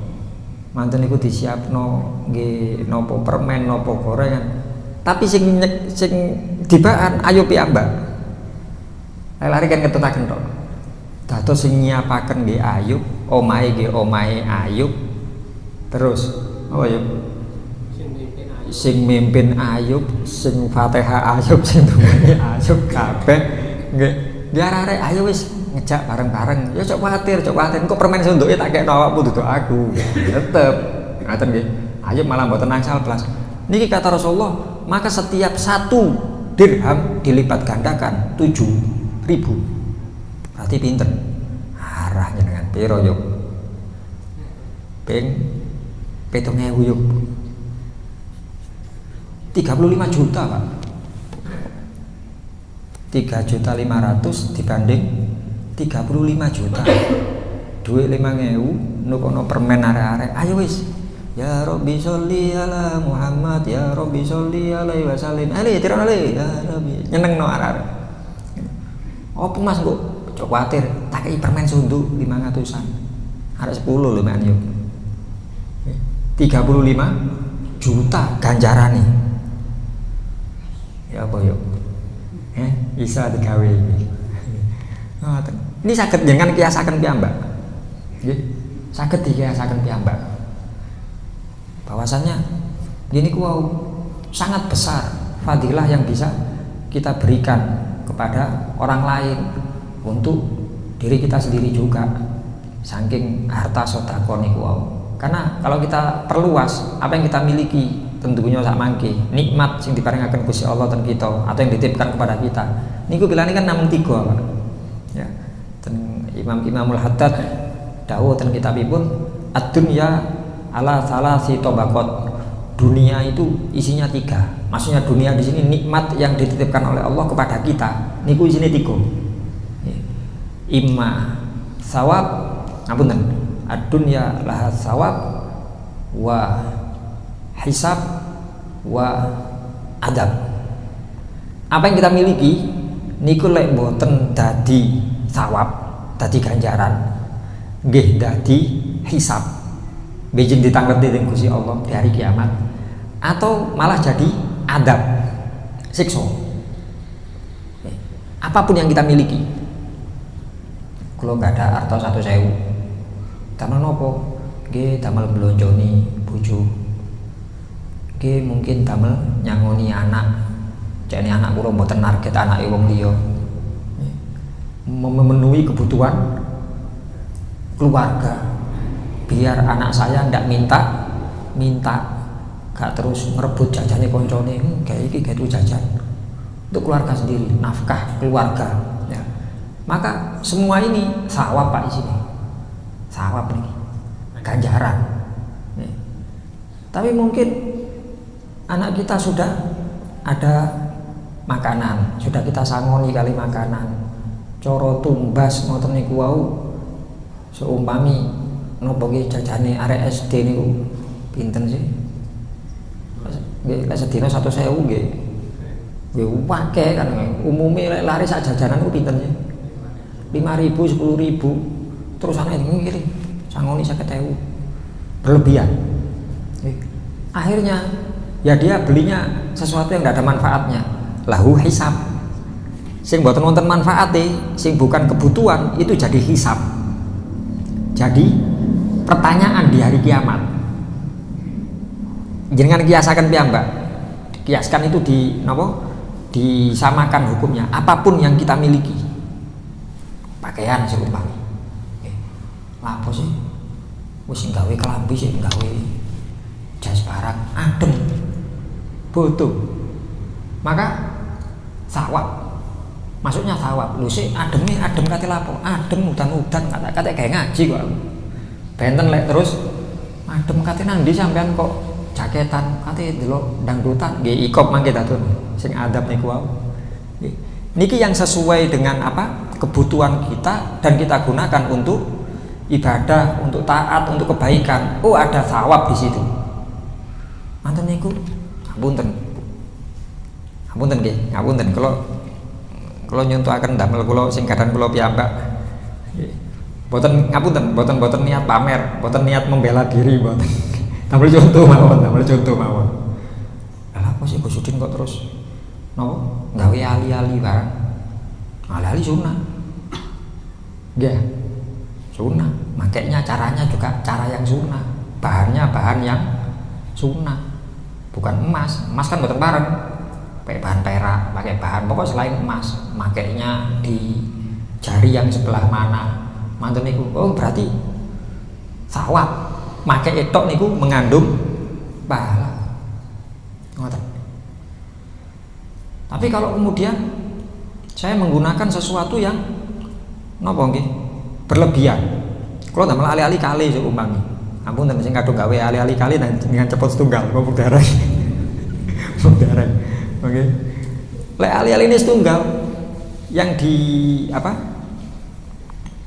Manten niku disiapno nggih napa permen napa gorengan. Tapi sing tibaan Ayub piyambak. Lari kan ketetaken tok. Dados sing nyiapaken nggih Ayub, omahe nggih omahe Ayub. Terus apa Ayub? Sing mimpin Ayub, sing Fatihah Ayub, sing dumane Ayub kabeh nggih. Diarek ayo wis ngejak bareng-bareng. Ya cok kuwatir. Engko permen sunduke tak kekno awakmu duduk aku. Tetep. Ngaten nggih. Ayub malah mboten angsal blas. Niki kata Rasulullah, maka setiap 1 dirham dilipat gandakan 7.000. Berarti pinten? Arah jenengan piro yuk? Ping 7.000 yuk. 35 juta Pak. 3.500.000 dibanding 35 juta. Duit 5.000 nukono permen arek-arek. Ayo wis. Ya Rabbi sholli ala Muhammad, ya Rabbi sholli alaihi wasallim. Ali tiron ali, ya Rabbi. Nyenengno arek-arek. Opo Mas kok cok kuwatir tak kei permen sunduk 500-an. Arek 10 lho men yo. 35 juta ganjarane. Ya apa yuk? Bisa digawe iki. Ini saged jenengan kiasaken piyambak. Nggih. Saged dikiasaken piyambak. Bahwasannya ini sangat besar fadilah yang bisa kita berikan kepada orang lain untuk diri kita sendiri juga. Saking harta sedekah niku wau. Karena kalau kita perluas apa yang kita miliki, tentunya sak mangke nikmat sing diparingaken Gusti Allah ten kita atau yang dititipkan kepada kita. Niku bilane kan namung 3 Pak. Ya. Ten Imamul Haddad dawuh ten kitabipun ad-dunya ala salasi tabaqat. Dunia itu isinya 3. Maksudnya dunia di sini nikmat yang dititipkan oleh Allah kepada kita. Niku isine 3. Ya. Imma sawab, ngapunten. Ad-dunya laha sawab wa hisab wa adab. Apa yang kita miliki niku lek boten dadi sawab, dadi ganjaran, nggih dadi hisab. Bejin ditangketi dening Gusti Allah di hari kiamat, atau malah jadi adab, siksa. Apapun yang kita miliki. Kalau nggak ada harta 1.000, damel nopo? Nggih damel blonjoni bojo. Nggih mungkin damel nyangoni anak. Jane anak kula mboten target anake wong liya. Memenuhi kebutuhan keluarga, biar anak saya ndak minta, gak terus merebut jajannya koncone, kayak itu jajan untuk keluarga sendiri, nafkah keluarga ya. Maka semua ini sawab Pak di sini, sawab nih, ganjaran ya. Tapi mungkin anak kita sudah ada makanan, sudah kita sangoni kali makanan, coro tumbas ngoten niku wau seumpami nopo ki jajane arek SD niku pinten sih? Nggih, lek sedina 100.000 nggih. Nggih akeh kan. Umume lek lari sak jajanan ku pinten sih? 5.000, 10.000. Terus ana iki ngiri, sangoni 50.000. Berlebihan. Akhirnya ya dia belinya sesuatu yang tidak ada manfaatnya. Lahu hisab. Sing mboten wonten manfaate, sing bukan kebutuhan itu jadi hisab. Jadi pertanyaan di hari kiamat. Jangan kiasakan piyambak. Kiaskan itu disamakan hukumnya. Apapun yang kita miliki. Pakaian seumpama. Lapo sih? Wis gawe kelambi sih, gawe jas barang adem. Butuh. Maka sawab. Maksudnya sawab. Lho sih adem kate lapo? Adem udan-udan kata kayak ngaji kok. Benten lek terus adem kate nang ndi sampean kok jaketan kate delok dangdutan nggih ikop mangke datun sing adab niku wau. Niki yang sesuai dengan apa? Kebutuhan kita dan kita gunakan untuk ibadah, untuk taat, untuk kebaikan. Oh, ada sawab di situ. Manten niku ngapunten. Ngapunten nggih, ngapunten kula nyuntuhaken damel kula sing kadang kula piyambak. Boten ngapunten, boten niat pamer, boten niat membela diri, boten. Damel contoh mawon. Lah apa sih Gus Udin kok terus napa gawe ali-ali barang. Ali-ali sunah. Nggih. Sunnah. Makanya caranya juga cara yang sunnah. Bahannya bahan yang sunnah. Bukan emas. Emas kan boten bareng. Pakai bahan perak, pakai bahan pokok selain emas. Makainya di jari yang sebelah mana. Manten niku. Oh, berarti sawab. Makai etok niku mengandung pahala. Ngoten. Tapi kalau kemudian saya menggunakan sesuatu yang napa nggih? Berlebihan. Kalau damel ali-ali kali seumpami. Ampun ten sing kadung gawe ali-ali kali dengan cepot setunggal kok darah. Darah. Oke. Lek ali-ali ini setunggal yang di apa?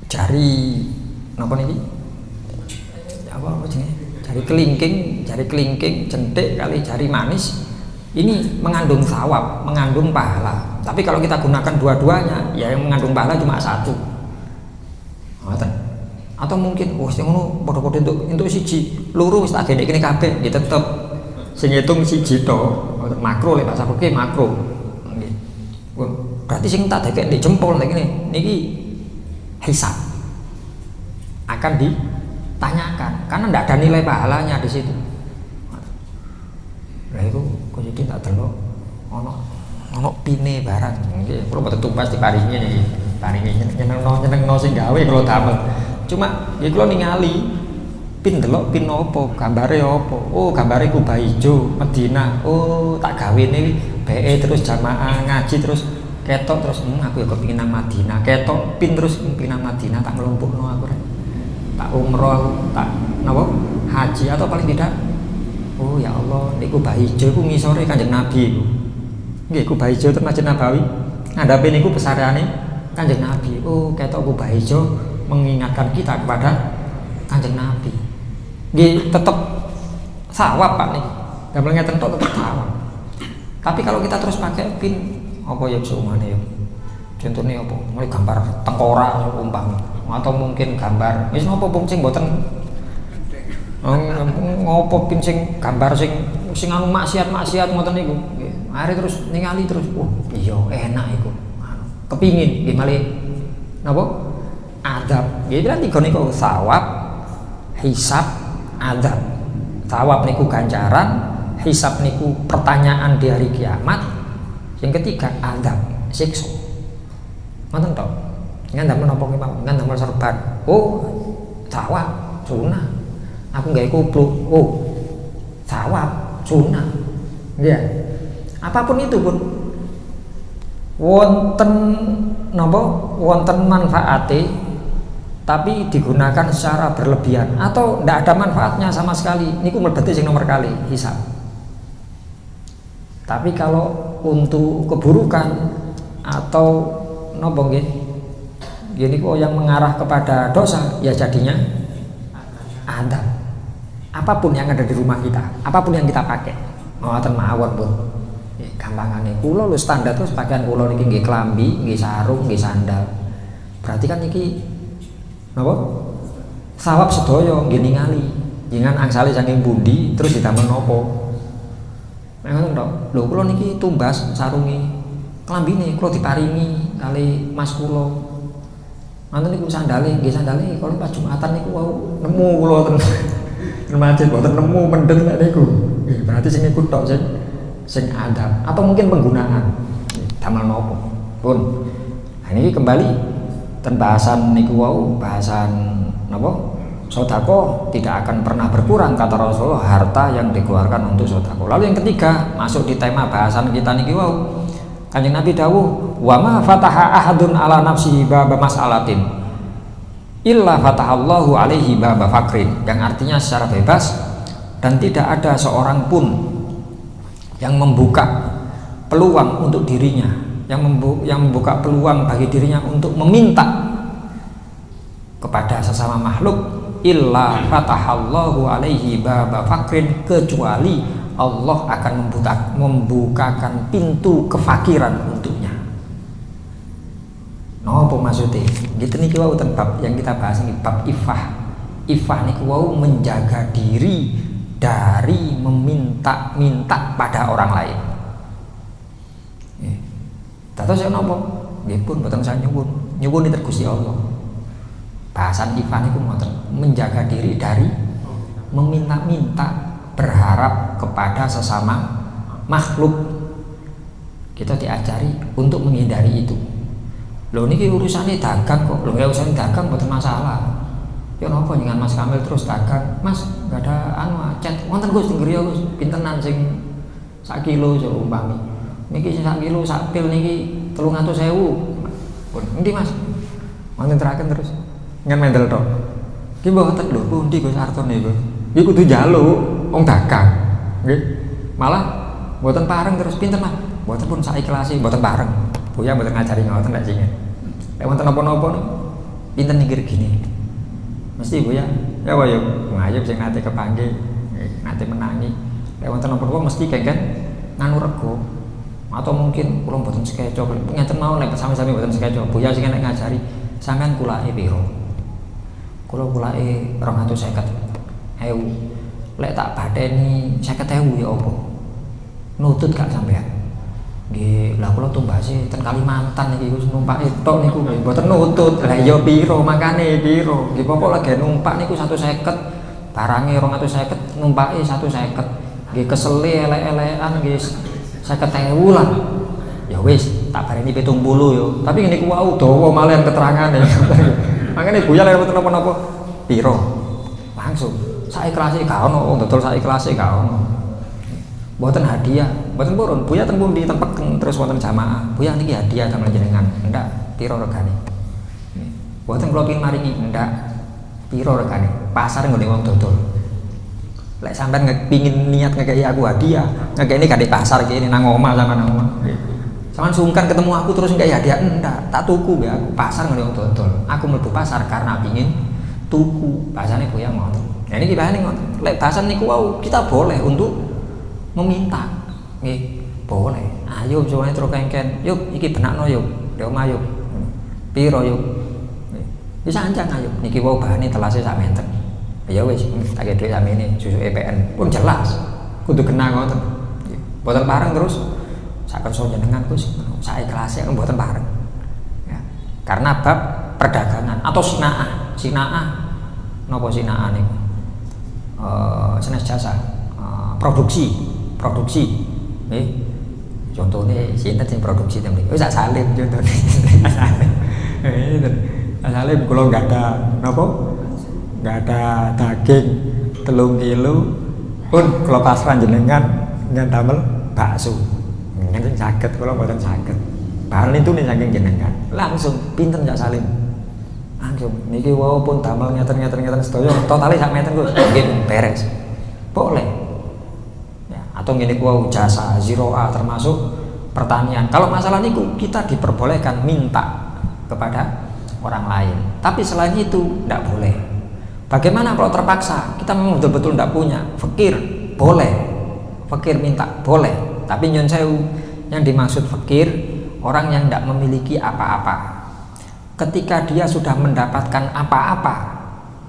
Jari napa niki? Apa jenenge? Jari kelingking, jentik kali jari manis ini mengandung sawab, mengandung pahala. Tapi kalau kita gunakan dua-duanya, ya yang mengandung pahala cuma satu. Atau mungkin sing ngono padha-padha entuk siji, loro wis tak gendek kene kabeh, nggih tetep sing ngitung siji to, makro lek bahasa fikih makro. Nggih. Berarti sing tak dekek ndek jempol nek ngene niki hisab. Akan ditanyakan karena ndak ada nilai pahalanya di situ. Lah iku kok iki tak delok ono pine barang nggih, kula mboten tumbas diparingi niki. Paringi nyenengno sing gawe kula damel. Cuma nggih kula ningali pin delok pin opo, gambare opo. Oh, gambare kubah ijo Madinah. Oh, tak gawene BE terus jamaah ngaji terus ketok terus aku ya kepengin nang Madinah. Ketok pin terus pin nang Madinah tak nglumpukno aku rek. Tak umroh, tak napa? Haji atau paling tidak. Oh ya Allah, niku kubah ijo iku ngisore Kanjeng Nabi iku. Nggih, kubah ijo ten Masjid Nabawi. Ngandhape niku besarane Kanjeng Nabi. Oh, ketok kubah ijo mengingatkan kita kepada Kanjeng Nabi. Nggih, tetep sawab Pak niki. Damel ngeten tok tetep sawab. Tapi kalau kita terus pakai pin apa ya seumane ya. Contohnya apa? Mulai gambar tengkorak umpama atau mungkin gambar wis napa pun sing mboten ngopo pin sing gambar sing anu maksiat ngoten niku. Nggih. Are terus ningali terus. Oh, iya enak iku. Kepingin nggih malih napa? Adab. Nggih berarti gone niku sawab, hisab, adab. Sawab niku ganjaran, hisab niku pertanyaan di hari kiamat. Yang ketiga adab, siksa. Ngoten to. Ngandamel napa ki Pak? Ngandamel serban. Oh, sawab sunah. Aku gawe kupluk, oh sawab sunah. Nggih. Apapun itu pun wonten napa? Wonten manfaate tapi digunakan secara berlebihan atau tidak ada manfaatnya sama sekali. Niku mlebete sing nomor kali hisab. Tapi kalau untuk keburukan atau napa nggih? Gini kok yang mengarah kepada dosa ya jadinya adab. Apapun yang ada di rumah kita, apapun yang kita pakai, ngoten mawon pun. Gampangane kula lho standar terus pakaian kula niki nggih klambi, nggih sarung, nggih sandal. Berarti kan niki napa? Sawab sedaya nggih ningali. Jenengan angsale saking pundi terus didamel napa? Nek ngoten tok. Lho kula niki tumbas sarungi, klambine kula diparingi kali Mas kula. Ngoten niku sandale, nggih sandale kula pas Jumatan niku wau nemu kula ten masjid mboten nemu mendhet nek niku. Nggih, berarti sing niku tok sing adab atau mungkin penggunaan damel nopo pun. Nah, ini kembali ten bahasan niku wau bahasan napa sedekah tidak akan pernah berkurang kata Rasulullah harta yang dikeluarkan untuk sedekah. Lalu yang ketiga masuk di tema bahasan kita niki wau Kanjeng Nabi dawuh wa ma fataha ahadun ala nafsihi baba mas'alatin illa fatahallahu alaihi baba fakrin, yang artinya secara bebas dan tidak ada seorang pun yang membuka peluang untuk dirinya, yang membuka peluang bagi dirinya untuk meminta kepada sesama makhluk illa fatahallahu alaihi baba fakrin, kecuali Allah akan membukakan pintu kefakiran untuknya. Napa maksudnya? Gitu niki wau bab yang kita bahas ini bab ifah. Ifah niku wau menjaga diri dari meminta-minta pada orang lain. Tahu saya nopo? Nggih pun boten saya nyuwun itu Gusti Allah. Bahasan ifah niku ngoten, menjaga diri dari meminta-minta, berharap kepada sesama makhluk. Kita diajari untuk menghindari itu. Loh niki urusannya dagang kok. Loh ya urusan dagang boten masalah. Ya napa dengan Mas Kamil terus dagang, Mas enggak ada chat wonten Gus teng griya Gus pintenan sing sak kilo so umpami. Niki sing sak kilo sak pil niki 300.000. Pun endi Mas? Wonten teraken terus. Ngen mendel tok. Ki mboten lho pundi Gus artone Gus. Iki kudu njaluk wong dagang. Nggih. Malah mboten pareng terus pinten Mas? Mboten pun sak ikhlase mboten pareng. Buya mboten ngajari ngoten lek sing. Lek wonten napa-napa pinten niki regine? Mesti Bu ya wae yo ngayub sing nate kepanggih nate menangi lek wonten napa mesti kengken nganu rego atau mungkin kula mboten sekeco ngeten mawon lek sami-sami mboten sekeco Bu ya sing nek ngajari sampean kulake piro kula kulake 250.000 lek tak badeni 50.000 ya apa nutut gak sampean nggih lah kula tumbase ten Kalimantan iki Gus numpake tok niku mboten nutut lah ya piro makane piro nggih pokok lagi numpak niku 150 barange 250 numpake 150 nggih kesele elek-elekan nggih 50.000 lah ya wis tak bareni 70 yo tapi niku wau dawa malian keterangane makane buya lek mboten napa-napa piro langsung saiklase gak ono wong dodol saiklase gak ono. Mboten hadiah, mboten purun. Buya teng pundi tempeken terus wonten jamaah. Buya niki hadiah damel jenengan. Ndak, piro regane? Mboten kula pengin maringi, ndak. Piro regane? Pasar nggone wong dodol. Lek sampean pengin niat ngekeki aku hadiah, ngekeki gak di pasar kene nang omah sampean nang omah. Sampean sungkan ketemu aku terus ngekeki hadiah, ndak. Tak tuku ya aku pasar nggone wong dodol. Aku mlebu pasar karena pengin tuku. Bahasane Buya ngoten. Nah niki bahane ngoten. Lek bahasan niku wau kita boleh untuk meminta, nggih boleh. Ayo soalnya terus kengken, yuk iki benakno yuk, di omah yuk, piro yuk, bisa ancang ayo. Niki wau bahane telase sak menter. Ya wis, tak kei dhuwit samene susu EPN pun jelas, kudu kena ngoten. Mboten pareng terus, sak kersa jenengan Gus, sak ikhlase mboten pareng. Ya. Karena bab perdagangan atau sinaah, napa sinaah niku? Senes jasa, produksi, contohnya sinten sing produksi temen iki. Sak Salim contohnya. Salim kula enggak ada napa? nggak ada daging 3 kilo pun kalau pasrah jenengan nggak damel bakso nggak sakit kalau buatan sakit bahan itu nih saking jenengan langsung pinter jak salim langsung niki walaupun damel ngeten sedaya totalnya sak meten Gus nggih beres boleh ya, atau ngene ku jasa zero A termasuk pertanian. Kalau masalah niku kita diperbolehkan minta kepada orang lain, tapi selain itu tidak boleh. Bagaimana kalau terpaksa kita memang betul-betul tidak punya, fakir boleh, fakir minta boleh, tapi nyon sewu yang dimaksud fakir orang yang tidak memiliki apa-apa. Ketika dia sudah mendapatkan apa-apa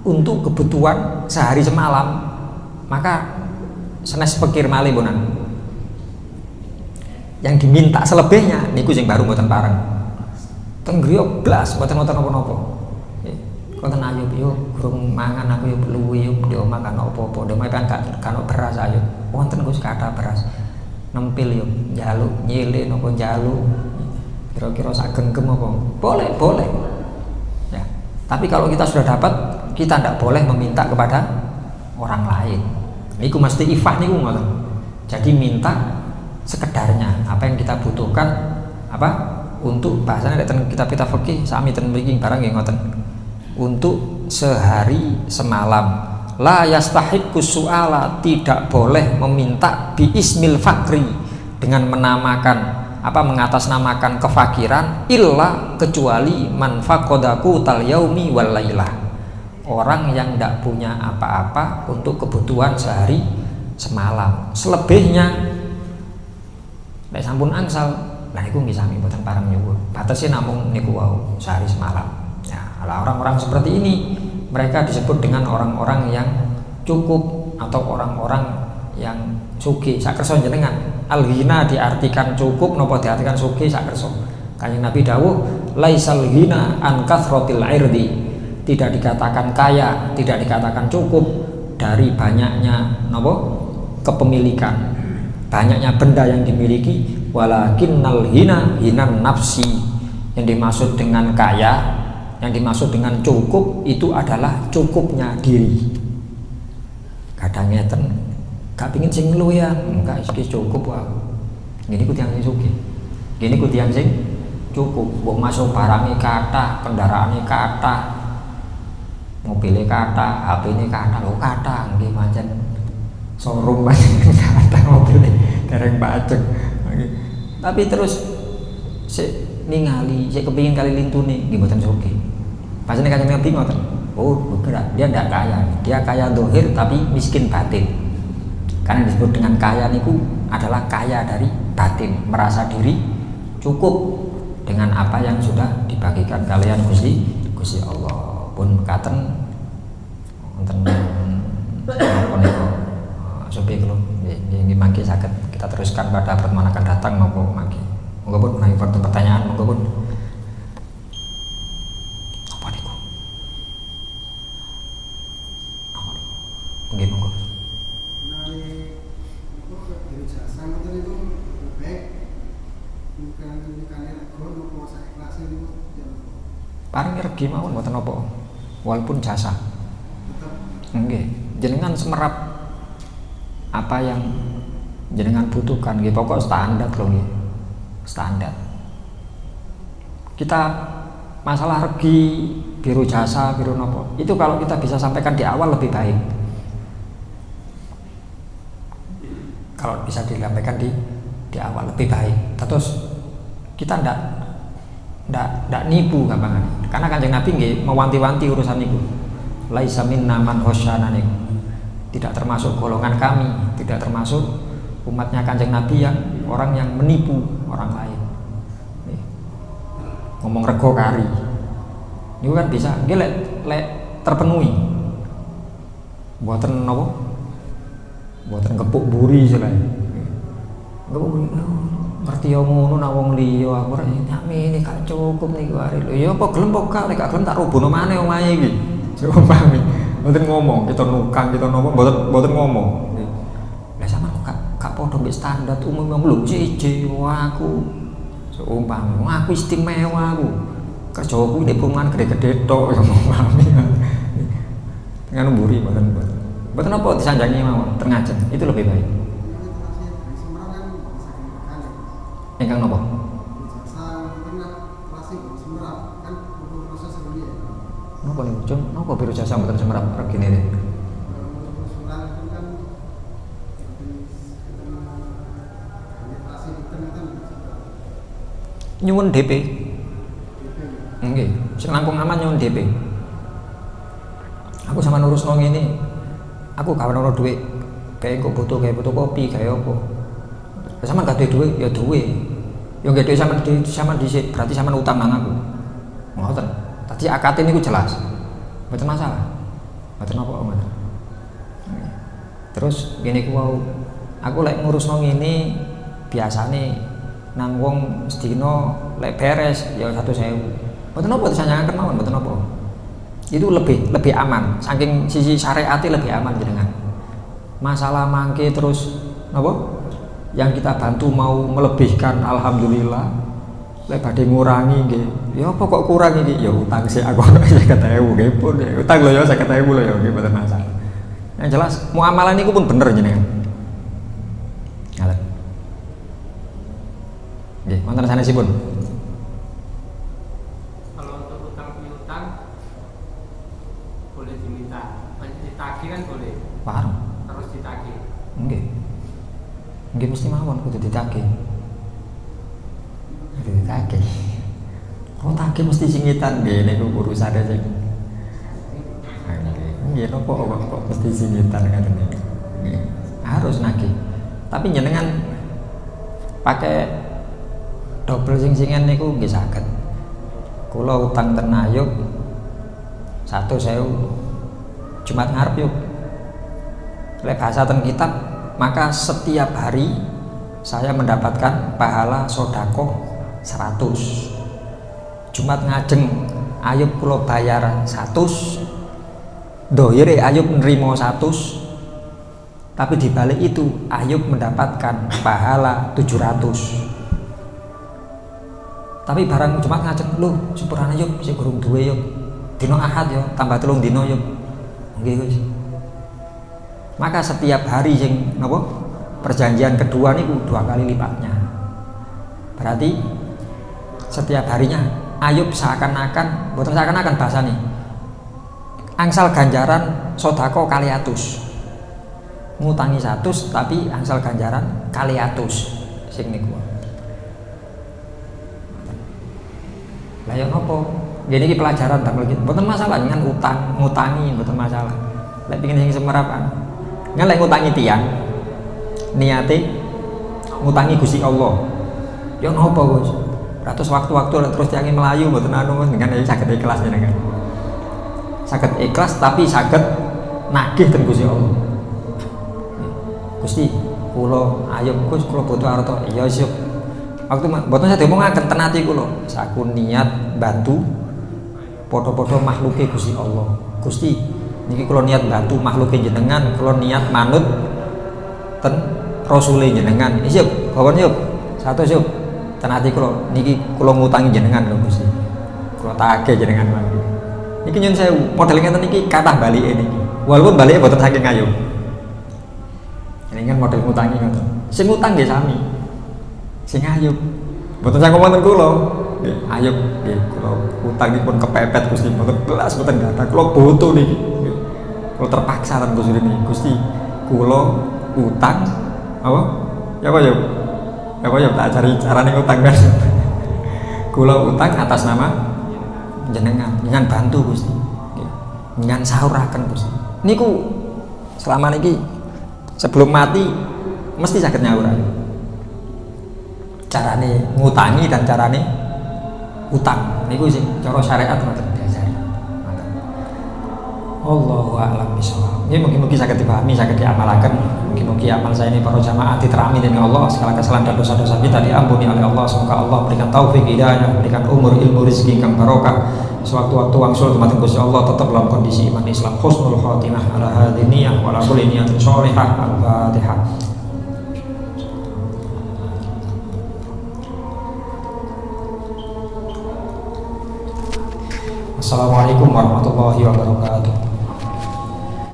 untuk kebutuhan sehari semalam, maka senes fakir malih bonan. Yang diminta selebihnya niku sing baru mboten pareng. Teng griya blas mboten napa-napa. Konten ayo yo gurung mangan aku yo luwe yo di omah kan apa-apa. Ndek kan gak beras ayo. Wonten Gus kathah beras. Nempil yo njaluk nyile napa njaluk. Kira-kira sak genggam apa? Boleh, boleh. Ya. Tapi kalau kita sudah dapat, kita tidak boleh meminta kepada orang lain. Niku mesti ifah niku ngoten. Jadi minta sekedarnya apa yang kita butuhkan apa untuk bahasanya kita fikih sami ten mriki barang nggih ngoten. Untuk sehari semalam la yastahiqqu su'ala tidak boleh meminta bi ismil fakri dengan menamakan apa mengatasnamakan kefakiran illa kecuali man faqadaku tal yaumi wal lailah orang yang tidak punya apa-apa untuk kebutuhan sehari semalam selebihnya nek sampun angsal lah niku nggih sami mboten pareng nyuwun batese namung niku wau sehari semalam ya lah orang-orang seperti ini mereka disebut dengan orang-orang yang cukup atau orang-orang yang sugih sak kersa jenengan. Al-ghina diartikan cukup napa diartikan sugih sak kersa. Kanjeng Nabi dawuh laisal ghina an kathratil irdi. Tidak dikatakan kaya, tidak dikatakan cukup dari banyaknya napa kepemilikan. Banyaknya benda yang dimiliki walakinnal ghina hinan nafsi. Yang dimaksud dengan kaya, yang dimaksud dengan cukup itu adalah cukupnya diri. Kadang ngeten gak pingin sing luwean, enggak iki cukup aku. Gini ku tiyang sing sugih. Gini ku tiyang sing cukup. Mbok masuk barangnya kathah, kendaraane kathah. Mobilnya kathah, HP-ne kathah, lho kathah nggih pancen. Showroom pancen kathah mobilnya dereng bajeg. Tapi terus sik ningali, sik kepingin kali lintune nggih mboten sugih. Pasane Kanjeng Nabi ngoten. Oh, bukan, dia tidak kaya. Dia kaya dohir tapi miskin batin. Karena disebut dengan kaya niku adalah kaya dari batin, merasa diri cukup dengan apa yang sudah dibagikan kalian Gusti Allah. Pun mekaten wonten menika sopi kula nggih mangke saged kita teruskan pada pertemuan akan datang napa mangke. Monggo pun menawi pertanyaan monggo pun. Apa niku? Nggih monggo. Paling regi mawon mboten napa walaupun jasa nggih jenengan semerap apa yang jenengan butuhkan nggih pokok standar lho nggih standar kita masalah regi biru jasa biru napa itu kalau kita bisa sampaikan di awal lebih baik kalau bisa disampaikan di awal lebih baik terus kita ndak nipu gampangan karena Kanjeng Nabi nggih mewanti-wanti urusan niku laisa minna man khasyana niku tidak termasuk golongan kami tidak termasuk umatnya Kanjeng Nabi yang orang yang menipu orang lain nih. Ngomong rego kari niku kan bisa nggih lek terpenuhi mboten napa mboten kepuk buri selain kepuk buri ngerti yo ngono nak wong liya aku rek nyami gak cukup niku are lho ya apa gelem apa gak gelem tak rubono maneh omahe iki coba pahami mboten ngomong kita nukang kita napa mboten ngomong lah sampean gak padha mbek standar umum lho siji aku seumpama aku istimewa aku kerjaku nek perumahan gede-gede tok ya pahami Nganuburi mboten apa disanjangi mawon tengajeng itu lebih baik. Ingkang napa? Napa niku Cung? Napa biro jasa mboten semerap regine niki? Nyuwun DP. Nggih, sing langkung aman nyuwun DP. Aku sama nurus nang ngene. Aku gak ono dhuwit. Kayak kok butuh kopi, kayak apa? Sama gak duwe dhuwit, ya duwe. Ya gak duwe sama dhisik, berarti sama utang nang aku. Ngoten. Tadi akad niku jelas. Mboten masalah. Mboten apa-apa. Terus gini ku wau, aku lek ngurus nang ngene biasane nang wong sedina lek beres ya 1.000. Mboten apa disanjangaken mawon, mboten apa. Itu lebih aman. Saking sisi syariati lebih aman jenengan. Masalah mangke terus napa? Yang kita bantu mau melebihkan alhamdulillah. Lek badhe ngurangi nggih. Ya apa kok kurang iki? Ya utang sik aku 50.000 nggih pun. Utang lho ya 50.000 lho ya nggih mboten masalah. Yang jelas muamalah niku pun bener jenengan. Ngaten. Nggih, wonten sanesipun. Kalau untuk utang piutang boleh diminta, ditagih kan boleh. Paham? Terus ditagih. Nggih. Nggih mesti mawon kudu ditagih. Kudu ditagih. Kok tagih mesti singitan nggih niku urusane sing. Nggih napa kok mesti singitan ngaten niku. Nggih. Harus nagih. Tapi jenengan pakai double sing-singan niku nggih saged. Kula utang ten Ayub 1.000 Jumat ngarep yuk. Lek bahasa ten kitab, maka setiap hari saya mendapatkan pahala sedekah 100. Jumat ngajeng Ayub kula bayar 100. Dohire Ayub nerima 100. Tapi di balik itu Ayub mendapatkan pahala 700. Tapi barang Jumat ngajeng lho, sepurane Ayub sing gurung duwe yuk. Dina Ahad yo, tambah 3 dina yuk. Nggih Gus. Maka setiap hari sing napa? Perjanjian kedua niku 2 kali lipatnya. Berarti setiap harinya Ayub seakan-akan, mboten seakan-akan bahasane. Angsal ganjaran sedekah kali 100. Ngutangi 100 tapi angsal ganjaran kali 100 sing niku. Lah ya napa? Gini iki pelajaran damel iki. Mboten masalah dengan utang, ngutangi mboten masalah. Lek pengin sing semerapan. Ngan lek ngutangi tiyang niate ngutangi Gusti Allah. Ya napa, Gus? Ratus waktu-waktu terus tiange melayu mboten anu dengan saged ikhlas jenengan. Saged ikhlas tapi saged nagih ten Gusti Allah. Gusti, kula Ayub Gus kula butuh harta. Iya siap. Waktu mboten saya diomongaken ten ati kula. Saku niat bantu padha-padha makhluke Gusti Allah. Gusti, niki kula niat bantu makhluke jenengan, kula niat manut ten rasule jenengan. Siap, bawon yuk. 100 yuk. Ten ati kula niki kula ngutangi jenengan lho Gusti. Kula tagih jenengan mangke. Niki nyun sewu, model ngeten niki kathah balike niki. Walaupun balike mboten saking Ayub. Ini kan model ngutangi ngoten. Sing ngutang nggih sami. Sing Ayub. Mboten saged wonten kula. Nggih, Ayub nggih kula utang niki pun kepepet Gusti, mboten belas mboten gathah. Kula butuh niki. Kula terpaksa ten Gusti niki. Gusti, kula utang apa? Ya apa ya? Ya apa ya tak ajari carane ngutang kan. Kula utang atas nama jenengan, dengan bantu Gusti. Nggih. Dengan sahuraken Gusti. Niku selama niki sebelum mati mesti saged nyawuraken. Carane ngutangi dan carane utang niku sing cara syariat mboten diajari. Allahu a'lam bishawab. Nggih mugi-mugi saged dipahami, saged diamalaken. Mugi-mugi amal saya ini para jamaah diterami dening Allah, segala kesalahan dan dosa-dosa kita diampuni oleh Allah. Semoga Allah berikan taufik hidayah, berikan umur ilmu rezeki kang barokah. Sewaktu-waktu wangsul dumateng Gusti Allah tetap dalam kondisi iman Islam husnul khotimah ala hadhihi niyah wa ala kulli niyatin shalihah. Al-Fatihah. Assalamualaikum warahmatullahi wabarakatuh.